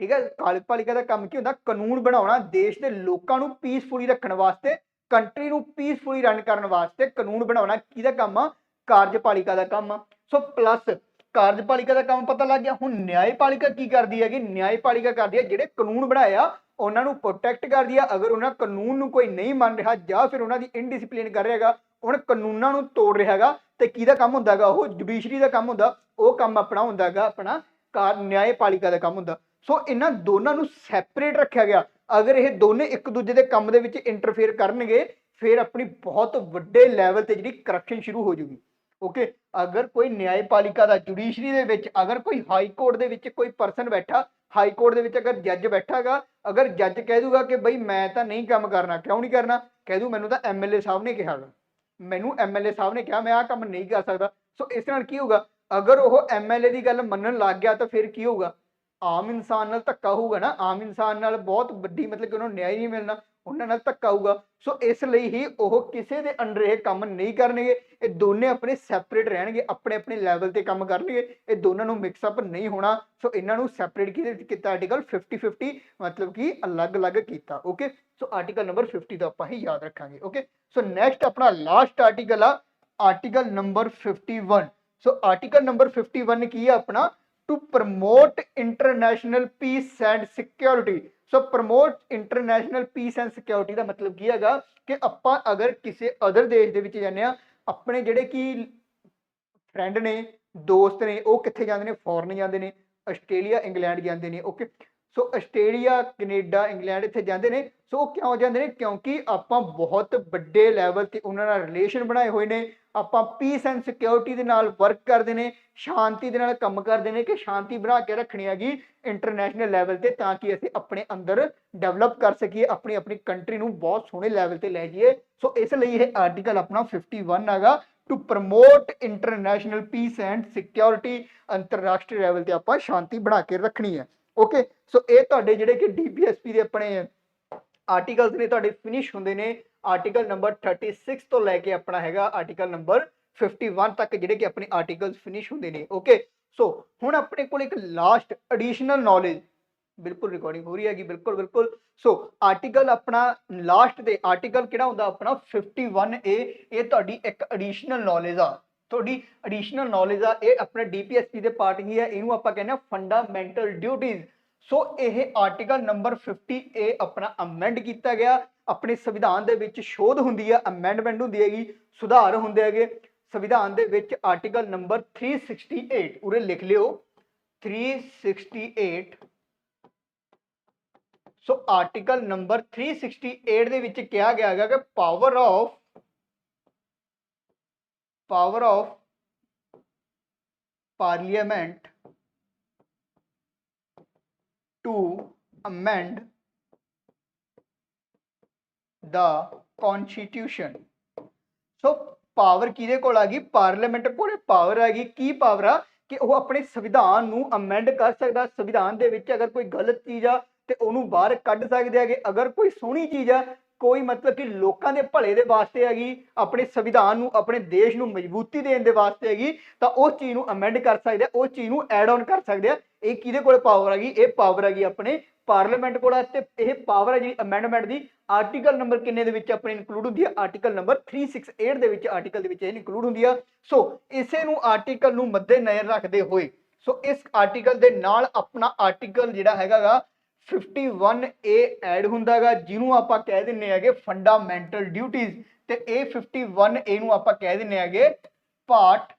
ਠੀਕ ਹੈ, ਕਾਰਜਪਾਲਿਕਾ ਦਾ ਕੰਮ ਕੀ ਹੁੰਦਾ, ਕਾਨੂੰਨ ਬਣਾਉਣਾ, ਦੇਸ਼ ਦੇ ਲੋਕਾਂ ਨੂੰ ਪੀਸਫੁਲੀ ਰੱਖਣ ਵਾਸਤੇ, ਕੰਟਰੀ ਨੂੰ ਪੀਸਫੁਲੀ ਰਨ ਕਰਨ ਵਾਸਤੇ ਕਾਨੂੰਨ ਬਣਾਉਣਾ ਕਿਹਦਾ ਕੰਮ ਆ, ਕਾਰਜਪਾਲਿਕਾ ਦਾ ਕੰਮ ਆ। ਸੋ ਪਲੱਸ ਕਾਰਜਪਾਲਿਕਾ ਦਾ ਕੰਮ ਪਤਾ ਲੱਗ ਗਿਆ। ਹੁਣ ਨਿਆਂਪਾਲਿਕਾ ਕੀ ਕਰਦੀ ਹੈਗੀ, ਨਿਆਂਪਾਲਿਕਾ ਕਰਦੀ ਹੈ ਜਿਹੜੇ ਕਾਨੂੰਨ ਬਣਾਏ ਆ ਉਹਨਾਂ ਨੂੰ ਪ੍ਰੋਟੈਕਟ ਕਰਦੀ ਆ। ਅਗਰ ਉਹਨਾਂ ਕਾਨੂੰਨ ਨੂੰ ਕੋਈ ਨਹੀਂ ਮੰਨ ਰਿਹਾ ਜਾਂ ਫਿਰ ਉਹਨਾਂ ਦੀ ਇਨਡਿਸਪਲਿਨ ਕਰ ਰਿਹਾ ਹੈਗਾ, ਹੁਣ ਕਾਨੂੰਨਾਂ ਨੂੰ ਤੋੜ ਰਿਹਾ ਹੈਗਾ, ਤੇ ਕਿਹਦਾ ਕੰਮ ਹੁੰਦਾ ਹੈਗਾ, ਉਹ ਜੁਡੀਸ਼ਰੀ ਦਾ ਕੰਮ ਹੁੰਦਾ। ਉਹ ਕੰਮ ਆਪਣਾ ਹੁੰਦਾ ਹੈਗਾ ਆਪਣਾ ਨਿਆਂਪਾਲਿਕਾ ਦਾ ਕੰਮ ਹੁੰਦਾ। ਸੋ ਇਹਨਾਂ ਦੋਨਾਂ ਨੂੰ ਸੈਪਰੇਟ ਰੱਖਿਆ ਗਿਆ। ਅਗਰ ਇਹ ਦੋਨੇ ਇੱਕ ਦੂਜੇ ਦੇ ਕੰਮ ਦੇ ਵਿੱਚ ਇੰਟਰਫੇਅਰ ਕਰਨਗੇ, फिर अपनी बहुत ਵੱਡੇ ਲੈਵਲ ਤੇ ਜਿਹੜੀ ਕਰਪਸ਼ਨ ਸ਼ੁਰੂ ਹੋ ਜੂਗੀ। ਓਕੇ, ਅਗਰ ਕੋਈ ਨਿਆਂਪਾਲਿਕਾ ਦਾ ਜੁਡੀਸ਼ਰੀ ਦੇ ਵਿੱਚ ਅਗਰ ਕੋਈ ਹਾਈ ਕੋਰਟ ਦੇ ਵਿੱਚ ਕੋਈ ਪਰਸਨ ਬੈਠਾ, ਹਾਈ ਕੋਰਟ ਦੇ ਵਿੱਚ ਅਗਰ ਜੱਜ ਬੈਠਾਗਾ, ਅਗਰ ਜੱਜ ਕਹਿ ਦੂਗਾ ਕਿ ਬਈ ਮੈਂ ਤਾਂ ਨਹੀਂ ਕੰਮ ਕਰਨਾ, ਕਿਉਂ ਨਹੀਂ ਕਰਨਾ, ਕਹਿ ਦੂ ਮੈਨੂੰ ਤਾਂ ਐਮਐਲਏ ਸਾਹਿਬ ਨੇ ਕਿਹਾ ਗਾ, ਮੈਨੂੰ ਐਮਐਲਏ ਸਾਹਿਬ ਨੇ ਕਿਹਾ ਮੈਂ ਆਹ ਕੰਮ ਨਹੀਂ ਕਰ ਸਕਦਾ। ਸੋ ਇਸ ਨਾਲ ਕੀ ਹੋਊਗਾ, ਅਗਰ ਉਹ ਐਮਐਲਏ ਦੀ ਗੱਲ ਮੰਨਣ ਲੱਗ ਗਿਆ ਤਾਂ ਫਿਰ ਕੀ ਹੋਊਗਾ, ਆਮ ਇਨਸਾਨ ਨਾਲ ਧੱਕਾ ਹੋਊਗਾ ਨਾ, ਆਮ ਇਨਸਾਨ ਨਾਲ ਬਹੁਤ ਵੱਡੀ ਮਤਲਬ ਕਿ ਉਹਨਾਂ ਨੂੰ ਨਿਆਂ ਹੀ ਨਹੀਂ ਮਿਲਣਾ, ਉਹਨਾਂ ਨਾਲ ਧੱਕਾ ਹੋਊਗਾ। ਸੋ ਇਸ ਲਈ ਹੀ ਉਹ ਕਿਸੇ ਦੇ ਅੰਡਰ ਇਹ ਕੰਮ ਨਹੀਂ ਕਰਨਗੇ, ਇਹ ਦੋਨੇ ਆਪਣੇ ਸੈਪਰੇਟ ਰਹਿਣਗੇ, ਆਪਣੇ ਆਪਣੇ ਲੈਵਲ ਤੇ ਕੰਮ ਕਰਨਗੇ, ਇਹ ਦੋਨਾਂ ਨੂੰ ਮਿਕਸਅਪ ਨਹੀਂ ਹੋਣਾ। ਸੋ ਇਹਨਾਂ ਨੂੰ ਸੈਪਰੇਟ ਕੀਤਾ ਆਰਟੀਕਲ 50-50 ਮਤਲਬ ਕਿ ਅਲੱਗ-ਅਲੱਗ ਕੀਤਾ। ਓਕੇ, ਸੋ ਆਰਟੀਕਲ ਨੰਬਰ 50 ਦਾ ਆਪਾਂ ਹੀ ਯਾਦ ਰੱਖਾਂਗੇ। ਓਕੇ, ਸੋ ਨੈਕਸਟ ਆਪਣਾ ਲਾਸਟ ਆਰਟੀਕਲ ਆ article number 51। So article number 51 ਕੀ ਆ ਆਪਣਾ, to promote international peace and security. So promote international peace and security ਦਾ ਮਤਲਬ ਕੀ ਹੈਗਾ ਕਿ ਆਪਾਂ ਅਗਰ ਕਿਸੇ ਅਦਰ ਦੇਸ਼ ਦੇ ਵਿੱਚ ਜਾਂਦੇ ਆ, ਆਪਣੇ ਜਿਹੜੇ ਕਿ ਫਰੈਂਡ ਨੇ, ਦੋਸਤ ਨੇ, ਉਹ ਕਿੱਥੇ ਜਾਂਦੇ ਨੇ, ਫੋਰਨ ਜਾਂਦੇ ਨੇ, ਆਸਟ੍ਰੇਲੀਆ ਇੰਗਲੈਂਡ ਜਾਂਦੇ ਨੇ। ਓਕੇ, ਸੋ ਆਸਟ੍ਰੇਲੀਆ ਕੈਨੇਡਾ ਇੰਗਲੈਂਡ ਇੱਥੇ ਜਾਂਦੇ ਨੇ। ਸੋ ਉਹ ਕਿਉਂ ਜਾਂਦੇ ਨੇ, ਕਿਉਂਕਿ ਆਪਾਂ ਬਹੁਤ ਵੱਡੇ ਲੈਵਲ ਤੇ ਉਹਨਾਂ ਨਾਲ ਰਿਲੇਸ਼ਨ ਬਣਾਏ ਹੋਏ ਨੇ, ਆਪਾਂ ਪੀਸ ਐਂਡ ਸਿਕਿਉਰਿਟੀ ਦੇ ਨਾਲ ਵਰਕ ਕਰਦੇ ਨੇ, ਸ਼ਾਂਤੀ ਦੇ ਨਾਲ ਕੰਮ ਕਰਦੇ ਨੇ ਕਿ ਸ਼ਾਂਤੀ ਬਣਾ ਕੇ ਰੱਖਣੀ ਹੈਗੀ ਇੰਟਰਨੈਸ਼ਨਲ ਲੈਵਲ ਤੇ, ਤਾਂ ਕਿ ਅਸੀਂ ਆਪਣੇ ਅੰਦਰ ਡਿਵੈਲਪ ਕਰ ਸਕੀਏ, ਆਪਣੀ ਆਪਣੀ ਕੰਟਰੀ ਨੂੰ ਬਹੁਤ ਸੋਹਣੇ ਲੈਵਲ ਤੇ ਲੈ ਜਾਈਏ। ਸੋ ਇਸ ਲਈ ਇਹ ਆਰਟੀਕਲ ਆਪਣਾ 51 ਹੈਗਾ, to promote international peace and security, ਅੰਤਰਰਾਸ਼ਟਰੀ ਲੈਵਲ ਤੇ ਆਪਾਂ ਸ਼ਾਂਤੀ ਬਣਾ ਕੇ ਰੱਖਣੀ ਹੈ। ਓਕੇ, ਸੋ ਇਹ ਤੁਹਾਡੇ ਜਿਹੜੇ ਕਿ ਡੀਪੀਐਸਪੀ ਦੇ ਆਪਣੇ ਆਰਟੀਕਲਸ ਨੇ ਤੁਹਾਡੇ ਫਿਨਿਸ਼ ਹੁੰਦੇ ਨੇ ਆਰਟੀਕਲ ਨੰਬਰ 36 ਤੋਂ ਲੈ ਕੇ ਆਪਣਾ ਹੈਗਾ ਆਰਟੀਕਲ ਨੰਬਰ 51 ਤੱਕ ਜਿਹੜੇ ਕਿ ਆਪਣੇ ਆਰਟੀਕਲਸ ਫਿਨਿਸ਼ ਹੁੰਦੇ ਨੇ। ਓਕੇ, ਸੋ ਹੁਣ ਆਪਣੇ ਕੋਲ ਇੱਕ ਲਾਸਟ ਐਡੀਸ਼ਨਲ ਨੌਲੇਜ, ਬਿਲਕੁਲ ਰਿਕਾਰਡਿੰਗ ਹੋ ਰਹੀ ਹੈਗੀ, ਬਿਲਕੁਲ ਬਿਲਕੁਲ। ਸੋ ਆਰਟੀਕਲ ਆਪਣਾ ਲਾਸਟ ਦੇ ਆਰਟੀਕਲ ਕਿਹੜਾ ਹੁੰਦਾ ਆਪਣਾ 51A, ਇਹ ਤੁਹਾਡੀ ਇੱਕ ਐਡੀਸ਼ਨਲ ਨੌਲੇਜ ਆ, ਤੁਹਾਡੀ ਐਡੀਸ਼ਨਲ ਨੌਲੇਜ ਆ, ਇਹ ਆਪਣੇ ਡੀਪੀਐਸਪੀ ਦੇ ਪਾਰਟ ਹੀ ਹੈ, ਇਹਨੂੰ ਆਪਾਂ ਕਹਿੰਦੇ ਆ ਫੰਡਾਮੈਂਟਲ ਡਿਊਟੀਜ਼। ਸੋ ਇਹ ਆਰਟੀਕਲ ਨੰਬਰ 50A ਆਪਣਾ ਅਮੈਂਡ ਕੀਤਾ ਗਿਆ, ਆਪਣੇ ਸੰਵਿਧਾਨ ਦੇ ਵਿੱਚ ਸ਼ੋਧ ਹੁੰਦੀ ਹੈ, ਅਮੈਂਡਮੈਂਟ ਹੁੰਦੀ ਹੈਗੀ, ਸੁਧਾਰ ਹੁੰਦੇ ਹੈਗੇ ਸੰਵਿਧਾਨ ਦੇ ਵਿੱਚ। ਆਰਟੀਕਲ ਨੰਬਰ 368 ਉਰੇ ਲਿਖ ਲਿਓ 368। ਸੋ ਆਰਟੀਕਲ ਨੰਬਰ 368 ਦੇ ਵਿੱਚ ਕਿਹਾ ਗਿਆ ਹੈਗਾ ਕਿ power of parliament to amend the constitution। So power ਕਿਹਦੇ ਕੋਲ ਆ ਗਈ, ਪਾਰਲੀਮੈਂਟ ਕੋਲ ਪਾਵਰ ਆ ਗਈ। ਕੀ ਪਾਵਰ ਆ ਕਿ ਉਹ ਆਪਣੇ ਸੰਵਿਧਾਨ ਨੂੰ ਅਮੈਂਡ ਕਰ ਸਕਦਾ, ਸੰਵਿਧਾਨ ਦੇ ਵਿੱਚ ਅਗਰ ਕੋਈ ਗਲਤ ਚੀਜ਼ ਆ ਤੇ ਉਹਨੂੰ ਬਾਹਰ ਕੱਢ ਸਕਦੇ ਹੈਗੇ, ਅਗਰ ਕੋਈ ਸੋਹਣੀ ਚੀਜ਼ ਆ, ਕੋਈ ਮਤਲਬ ਕਿ ਲੋਕਾਂ ਦੇ ਭਲੇ ਦੇ ਵਾਸਤੇ ਹੈਗੀ, ਆਪਣੇ ਸੰਵਿਧਾਨ ਨੂੰ, ਆਪਣੇ ਦੇਸ਼ ਨੂੰ ਮਜ਼ਬੂਤੀ ਦੇਣ ਦੇ ਵਾਸਤੇ ਹੈਗੀ, ਤਾਂ ਉਸ ਚੀਜ਼ ਨੂੰ ਅਮੈਂਡ ਕਰ ਸਕਦੇ ਆ, ਉਸ ਚੀਜ਼ ਨੂੰ ਐਡ ਆਨ ਕਰ ਸਕਦੇ ਆ। ਇਹ ਕਿਹਦੇ ਕੋਲ ਪਾਵਰ ਹੈਗੀ, ਇਹ ਪਾਵਰ ਹੈਗੀ ਆਪਣੇ ਪਾਰਲੀਮੈਂਟ ਕੋਲ। ਤੇ ਇਹ ਪਾਵਰ ਹੈ ਜਿਹੜੀ ਅਮੈਂਡਮੈਂਟ ਦੀ ਆਰਟੀਕਲ ਨੰਬਰ ਕਿੰਨੇ ਦੇ ਵਿੱਚ ਆਪਣੀ ਇਨਕਲੂਡ ਹੁੰਦੀ ਹੈ, ਆਰਟੀਕਲ ਨੰਬਰ 368 ਦੇ ਵਿੱਚ, ਆਰਟੀਕਲ ਦੇ ਵਿੱਚ ਇਹ ਇਨਕਲੂਡ ਹੁੰਦੀ ਆ। ਸੋ ਇਸੇ ਨੂੰ ਆਰਟੀਕਲ ਨੂੰ ਮੱਦੇ ਨਜ਼ਰ ਰੱਖਦੇ ਹੋਏ, ਸੋ ਇਸ ਆਰਟੀਕਲ ਦੇ ਨਾਲ ਆਪਣਾ ਆਰਟੀਕਲ ਜਿਹੜਾ ਹੈਗਾ 51A ਐਡ ਹੁੰਦਾ ਹੈਗਾ, ਜਿਹਨੂੰ ਆਪਾਂ ਕਹਿ ਦਿੰਨੇ ਹੈਗੇ ਫੰਡਾਮੈਂਟਲ ਡਿਊਟੀਜ਼। ਤੇ ਇਹ 51A ਨੂੰ ਆਪਾਂ ਕਹਿ ਦਿੰਨੇ ਹੈਗੇ part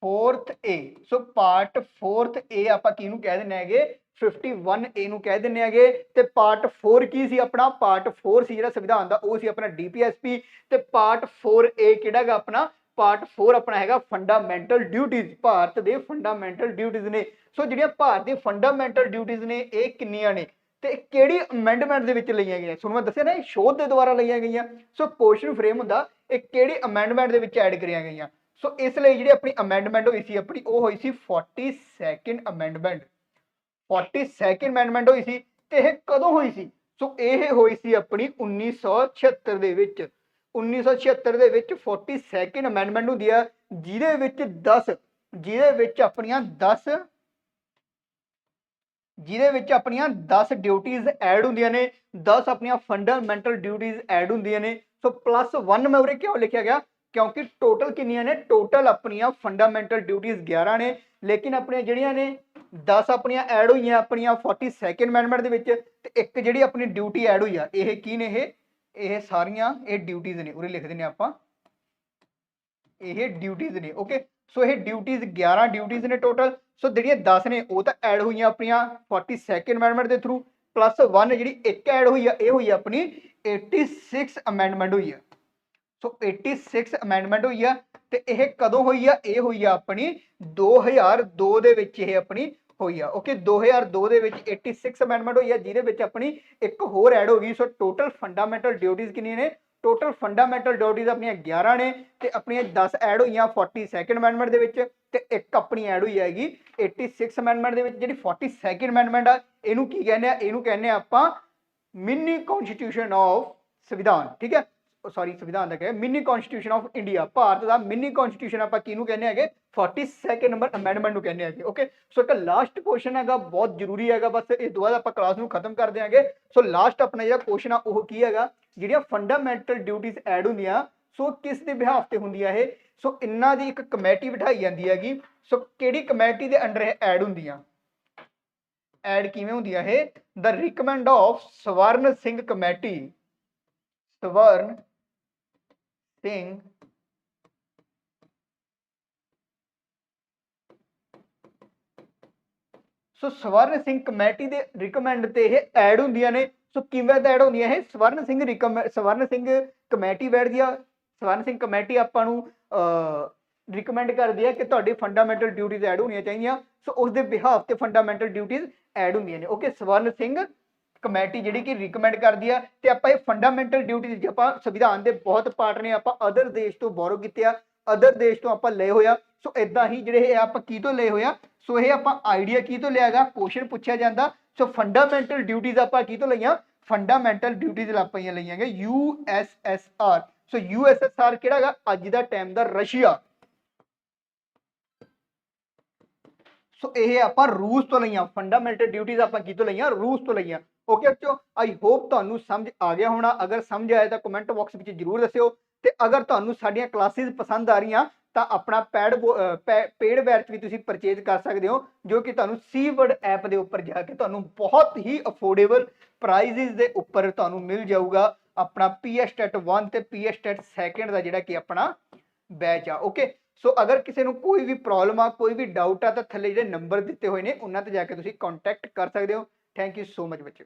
4th A। So part 4th A ਆਪਾਂ ਕਿਹਨੂੰ ਕਹਿ ਦਿੰਨੇ ਹੈਗੇ, 51A ਨੂੰ ਕਹਿ ਦਿੰਨੇ ਹੈਗੇ। ਤੇ ਪਾਰਟ 4 ਕੀ ਸੀ ਆਪਣਾ, ਪਾਰਟ 4 ਸੀ ਜਿਹੜਾ ਸੰਵਿਧਾਨ ਦਾ, ਉਹ ਸੀ ਆਪਣਾ ਡੀਪੀਐਸਪੀ। ਤੇ ਪਾਰਟ 4A ਕਿਹੜਾ ਹੈਗਾ ਆਪਣਾ, ਪਾਰਟ 4 ਆਪਣਾ ਹੈਗਾ ਫੰਡਾਮੈਂਟਲ ਡਿਊਟੀਜ਼, ਭਾਰਤ ਦੇ ਫੰਡਾਮੈਂਟਲ ਡਿਊਟੀਜ਼ ਨੇ। ਸੋ ਜਿਹੜੀਆਂ ਭਾਰਤ ਦੀਆਂ ਫੰਡਾਮੈਂਟਲ ਡਿਊਟੀਜ਼ ਨੇ ਇਹ ਕਿੰਨੀਆਂ ਨੇ ਤੇ ਕਿਹੜੀ ਅਮੈਂਡਮੈਂਟ ਦੇ ਵਿੱਚ ਲਈਆਂ ਗਈਆਂ, ਤੁਹਾਨੂੰ ਮੈਂ ਦੱਸਿਆ ਨਾ ਇਹ ਸ਼ੋਧ ਦੇ ਦੁਆਰਾ ਲਈਆਂ ਗਈਆਂ। ਸੋ ਕੁਐਸਚਨ ਫਰੇਮ ਹੁੰਦਾ ਇਹ ਕਿਹੜੀ ਅਮੈਂਡਮੈਂਟ ਦੇ ਵਿੱਚ ਐਡ ਕਰੀਆਂ ਗਈਆਂ। ਸੋ ਇਸ ਲਈ ਜਿਹੜੀ ਆਪਣੀ ਅਮੈਂਡਮੈਂਟ ਹੋਈ ਸੀ ਆਪਣੀ, ਉਹ ਹੋਈ ਸੀ 42nd ਅਮੈਂਡਮੈਂਟ, 42nd ਅਮੈਂਡਮੈਂਟ ਹੋਈ ਸੀ। ਤੇ ਇਹ ਕਦੋਂ ਹੋਈ ਸੀ, ਸੋ ਇਹ ਹੋਈ ਸੀ ਆਪਣੀ 1976 ਦੇ ਵਿੱਚ। 1976 ਦੇ ਵਿੱਚ 42nd ਅਮੈਂਡਮੈਂਟ ਹੁੰਦੀ ਆ, ਜਿਹਦੇ ਵਿੱਚ 10 ਡਿਊਟੀਜ਼ ਐਡ ਹੁੰਦੀਆਂ ਨੇ, 10 ਆਪਣੀਆਂ ਫੰਡਾਮੈਂਟਲ ਡਿਊਟੀਜ਼ ਐਡ ਹੁੰਦੀਆਂ ਨੇ। ਸੋ +1 ਮੈਂ ਉਰੇ ਕਿਉਂ ਲਿਖਿਆ ਗਿਆ, ਕਿਉਂਕਿ ਟੋਟਲ ਕਿੰਨੀਆਂ ਨੇ, ਟੋਟਲ ਆਪਣੀਆਂ ਫੰਡਾਮੈਂਟਲ ਡਿਊਟੀਜ਼ 11 ਨੇ, ਲੇਕਿਨ ਆਪਣੀਆਂ ਜਿਹੜੀਆਂ ਨੇ 10 ਆਪਣੀਆਂ ਐਡ ਹੋਈਆਂ ਆਪਣੀਆਂ 42nd ਅਮੈਂਡਮੈਂਟ ਦੇ ਵਿੱਚ, ਤੇ ਇੱਕ ਜਿਹੜੀ ਆਪਣੀ ਡਿਊਟੀ ਐਡ ਹੋਈ ਆ, ਇਹ ਕੀ ਨੇ, ਇਹ ਸਾਰੀਆਂ ਇਹ ਡਿਊਟੀਜ਼ ਨੇ, ਉਰੇ ਲਿਖ ਦਿੰਦੇ ਆਪਾਂ ਇਹ ਡਿਊਟੀਜ਼ ਨੇ। ਓਕੇ, ਸੋ ਇਹ ਡਿਊਟੀਜ਼ 11 ਡਿਊਟੀਜ਼ ਨੇ ਟੋਟਲ। ਸੋ ਜਿਹੜੀਆਂ 10 ਨੇ ਉਹ ਤਾਂ ਐਡ ਹੋਈਆਂ ਆਪਣੀਆਂ 42nd ਅਮੈਂਡਮੈਂਟ ਦੇ ਥਰੂ, +1 ਜਿਹੜੀ ਇੱਕ ਐਡ ਹੋਈ ਆ ਇਹ ਹੋਈ ਆ ਆਪਣੀ 86 ਅਮੈਂਡਮੈਂਟ ਹੋਈ ਆ। ਸੋ 86 ਅਮੈਂਡਮੈਂਟ ਹੋਈ ਆ ਤੇ ਇਹ ਕਦੋਂ ਹੋਈ ਆ? ਇਹ ਹੋਈ ਆ ਆਪਣੀ 2002 ਦੇ ਵਿੱਚ ਇਹ ਆਪਣੀ ਹੋਈ ਆ। ਓਕੇ 2002 ਦੇ ਵਿੱਚ 86 ਅਮੈਂਡਮੈਂਟ ਹੋਈ ਆ ਜਿਹਦੇ ਵਿੱਚ ਆਪਣੀ ਇੱਕ ਹੋਰ ਐਡ ਹੋ ਗਈ। ਸੋ ਟੋਟਲ ਫੰਡਾਮੈਂਟਲ ਡਿਊਟੀਜ਼ ਕਿੰਨੀਆਂ ਨੇ? ਟੋਟਲ ਫੰਡਾਮੈਂਟਲ ਡਿਊਟੀਜ਼ ਆਪਣੀਆਂ 11 ਨੇ ਤੇ ਆਪਣੀਆਂ 10 ਐਡ ਹੋਈਆਂ 42 ਅਮੈਂਡਮੈਂਟ ਦੇ ਵਿੱਚ ਤੇ ਇੱਕ ਆਪਣੀ ਐਡ ਹੋਈ ਹੈਗੀ 86 ਅਮੈਂਡਮੈਂਟ ਦੇ ਵਿੱਚ। ਜਿਹੜੀ 42 ਅਮੈਂਡਮੈਂਟ ਆ ਇਹਨੂੰ ਕੀ ਕਹਿੰਦੇ ਆ? ਇਹਨੂੰ ਕਹਿੰਦੇ ਆ ਆਪਾਂ ਮਿਨੀ ਕਨਸਟੀਟਿਊਸ਼ਨ ਆਫ ਸੰਵਿਧਾਨ। ਠੀਕ ਹੈ, ਸੌਰੀ ਸੰਵਿਧਾਨ ਦਾ ਕਹੇ mini constitution of India, Bharat the mini constitution ਆਪਾਂ ਕਿਹਨੂੰ ਕਹਿੰਦੇ ਹੈਗੇ? 42 ਨੰਬਰ ਅਮੈਂਡਮੈਂਟ ਨੂੰ ਕਹਿੰਦੇ ਹੈਗੇ। ਓਕੇ ਸੋ ਇੱਕ ਲਾਸਟ ਕੁਐਸਚਨ ਹੈਗਾ, ਬਹੁਤ ਜ਼ਰੂਰੀ ਹੈਗਾ, ਬਸ ਇਸ ਤੋਂ ਬਾਅਦ ਆਪਾਂ ਕਲਾਸ ਨੂੰ ਖਤਮ ਕਰ ਦਿਆਂਗੇ। ਸੋ ਲਾਸਟ ਆਪਣਾ ਜਿਹੜਾ ਕੁਐਸਚਨ ਆ ਉਹ ਕੀ ਹੈਗਾ? ਜਿਹੜੀਆਂ ਫੰਡਾਮੈਂਟਲ ਡਿਊਟੀਜ਼ ਐਡ ਹੁੰਦੀਆਂ ਸੋ ਕਿਸ ਦੇ ਬਿਹਾਫ ਤੇ ਹੁੰਦੀਆਂ ਇਹ? ਸੋ ਇਹਨਾਂ ਦੀ ਇੱਕ ਕਮੇਟੀ ਬਿਠਾਈ ਜਾਂਦੀ ਹੈਗੀ। ਸੋ ਕਿਹੜੀ ਕਮੇਟੀ ਦੇ ਅੰਡਰ ਇਹ ਐਡ ਹੁੰਦੀਆਂ? ਐਡ ਕਿਵੇਂ ਹੁੰਦੀਆਂ ਇਹ? The recommend of Swaran Singh committee. Swaran Singh so Swaran Singh committee ਦੇ ਰਿਕਮੈਂਡ ਤੇ ਇਹ ਐਡ ਹੁੰਦੀਆਂ ਨੇ। ਸੋ ਕਿਵੇਂ ਦਾ ਐਡ ਹੁੰਦੀਆਂ ਇਹ? ਸਵਰਨ ਸਿੰਘ ਕਮੇਟੀ ਬੈਠਦੀ ਆ। ਸਵਰਨ ਸਿੰਘ ਕਮੇਟੀ ਆਪਾਂ ਨੂੰ ਰਿਕਮੈਂਡ ਕਰਦੀ ਹੈ ਕਿ ਤੁਹਾਡੀ ਫੰਡਾਮੈਂਟਲ ਡਿਊਟੀਜ਼ ਐਡ ਹੋਣੀਆਂ ਚਾਹੀਦੀਆਂ। ਸੋ ਉਸ ਦੇ ਬਿਹਾਫ ਤੇ ਫੰਡਾਮੈਂਟਲ ਡਿਊਟੀਜ਼ ਐਡ ਹੁੰਦੀਆਂ ਨੇ। ਓਕੇ ਸਵਰਨ ਸਿੰਘ ਕਮੇਟੀ ਜਿਹੜੀ ਕਿ ਰਿਕਮੈਂਡ ਕਰਦੀ ਆ ਤੇ ਆਪਾਂ ਇਹ ਫੰਡਾਮੈਂਟਲ ਡਿਊਟੀਜ਼ ਆਪਾਂ ਸੰਵਿਧਾਨ ਦੇ ਬਹੁਤ ਪਾਰਟ ਨੇ ਆਪਾਂ ਅਦਰ ਦੇਸ਼ ਤੋਂ ਬੋਰੋ ਕੀਤੇ ਆ, ਅਦਰ ਦੇਸ਼ ਤੋਂ ਆਪਾਂ ਲਏ ਹੋਇਆ। ਸੋ ਇਦਾਂ ਹੀ ਜਿਹੜੇ ਇਹ ਆਪਾਂ ਕੀ ਤੋਂ ਲਏ ਹੋਇਆ? ਸੋ ਇਹ ਆਪਾਂ ਆਈਡੀਆ ਕੀ ਤੋਂ ਲਿਆਗਾ? ਕੁਐਸਚਨ ਪੁੱਛਿਆ ਜਾਂਦਾ। ਸੋ ਫੰਡਾਮੈਂਟਲ ਡਿਊਟੀਜ਼ ਆਪਾਂ ਕੀ ਤੋਂ ਲਈਆਂ? ਫੰਡਾਮੈਂਟਲ ਡਿਊਟੀਜ਼ ਆਪਾਂ ਲਈਆਂ ਗਏ USSR। ਸੋ USSR ਕਿਹੜਾ ਹੈਗਾ? ਅੱਜ ਦਾ ਟਾਈਮ ਦਾ ਰਸ਼ੀਆ। ਸੋ ਇਹ ਆਪਾਂ ਰੂਸ ਤੋਂ ਲਈਆਂ। ਫੰਡਾਮੈਂਟਲ ਡਿਊਟੀਜ਼ ਆਪਾਂ ਕੀ ਤੋਂ ਲਈਆਂ? ਰੂਸ ਤੋਂ ਲਈਆਂ। ਓਕੇ ਬੱਚੋ, ਆਈ ਹੋਪ ਤੁਹਾਨੂੰ ਸਮਝ ਆ ਗਿਆ ਹੋਣਾ। ਅਗਰ ਸਮਝ ਆਇਆ ਤਾਂ ਕਮੈਂਟ ਬਾਕਸ ਵਿੱਚ ਜਰੂਰ ਦੱਸਿਓ ਤੇ ਅਗਰ ਤੁਹਾਨੂੰ ਸਾਡੀਆਂ ਕਲਾਸਿਸ ਪਸੰਦ ਆ ਰਹੀਆਂ ਤਾਂ ਆਪਣਾ ਪੇਡ ਬੈਚ ਵੀ ਤੁਸੀਂ ਪਰਚੇਜ਼ ਕਰ ਸਕਦੇ ਹੋ, ਜੋ ਕਿ ਤੁਹਾਨੂੰ ਸੀਵਰਡ ਐਪ ਦੇ ਉੱਪਰ ਜਾ ਕੇ ਤੁਹਾਨੂੰ ਬਹੁਤ ਹੀ ਅਫੋਰਡੇਬਲ ਪ੍ਰਾਈਸਿਸ ਦੇ ਉੱਪਰ ਤੁਹਾਨੂੰ ਮਿਲ ਜਾਊਗਾ ਆਪਣਾ PSTET 1 ਤੇ PSTET 2 ਦਾ ਜਿਹੜਾ ਕਿ ਆਪਣਾ ਬੈਚ ਆ। ਓਕੇ ਸੋ ਅਗਰ ਕਿਸੇ ਨੂੰ ਕੋਈ ਵੀ ਪ੍ਰੋਬਲਮ ਆ, ਕੋਈ ਵੀ ਡਾਊਟ ਆ ਤਾਂ ਥੱਲੇ ਜਿਹੜੇ ਨੰਬਰ ਦਿੱਤੇ ਹੋਏ ਨੇ ਉਹਨਾਂ ਤੇ ਜਾ ਕੇ ਤੁਸੀਂ ਕੰਟੈਕਟ ਕਰ ਸਕਦੇ ਹੋ। ਥੈਂਕ ਯੂ ਸੋ ਮਚ ਬੱਚਿਓ।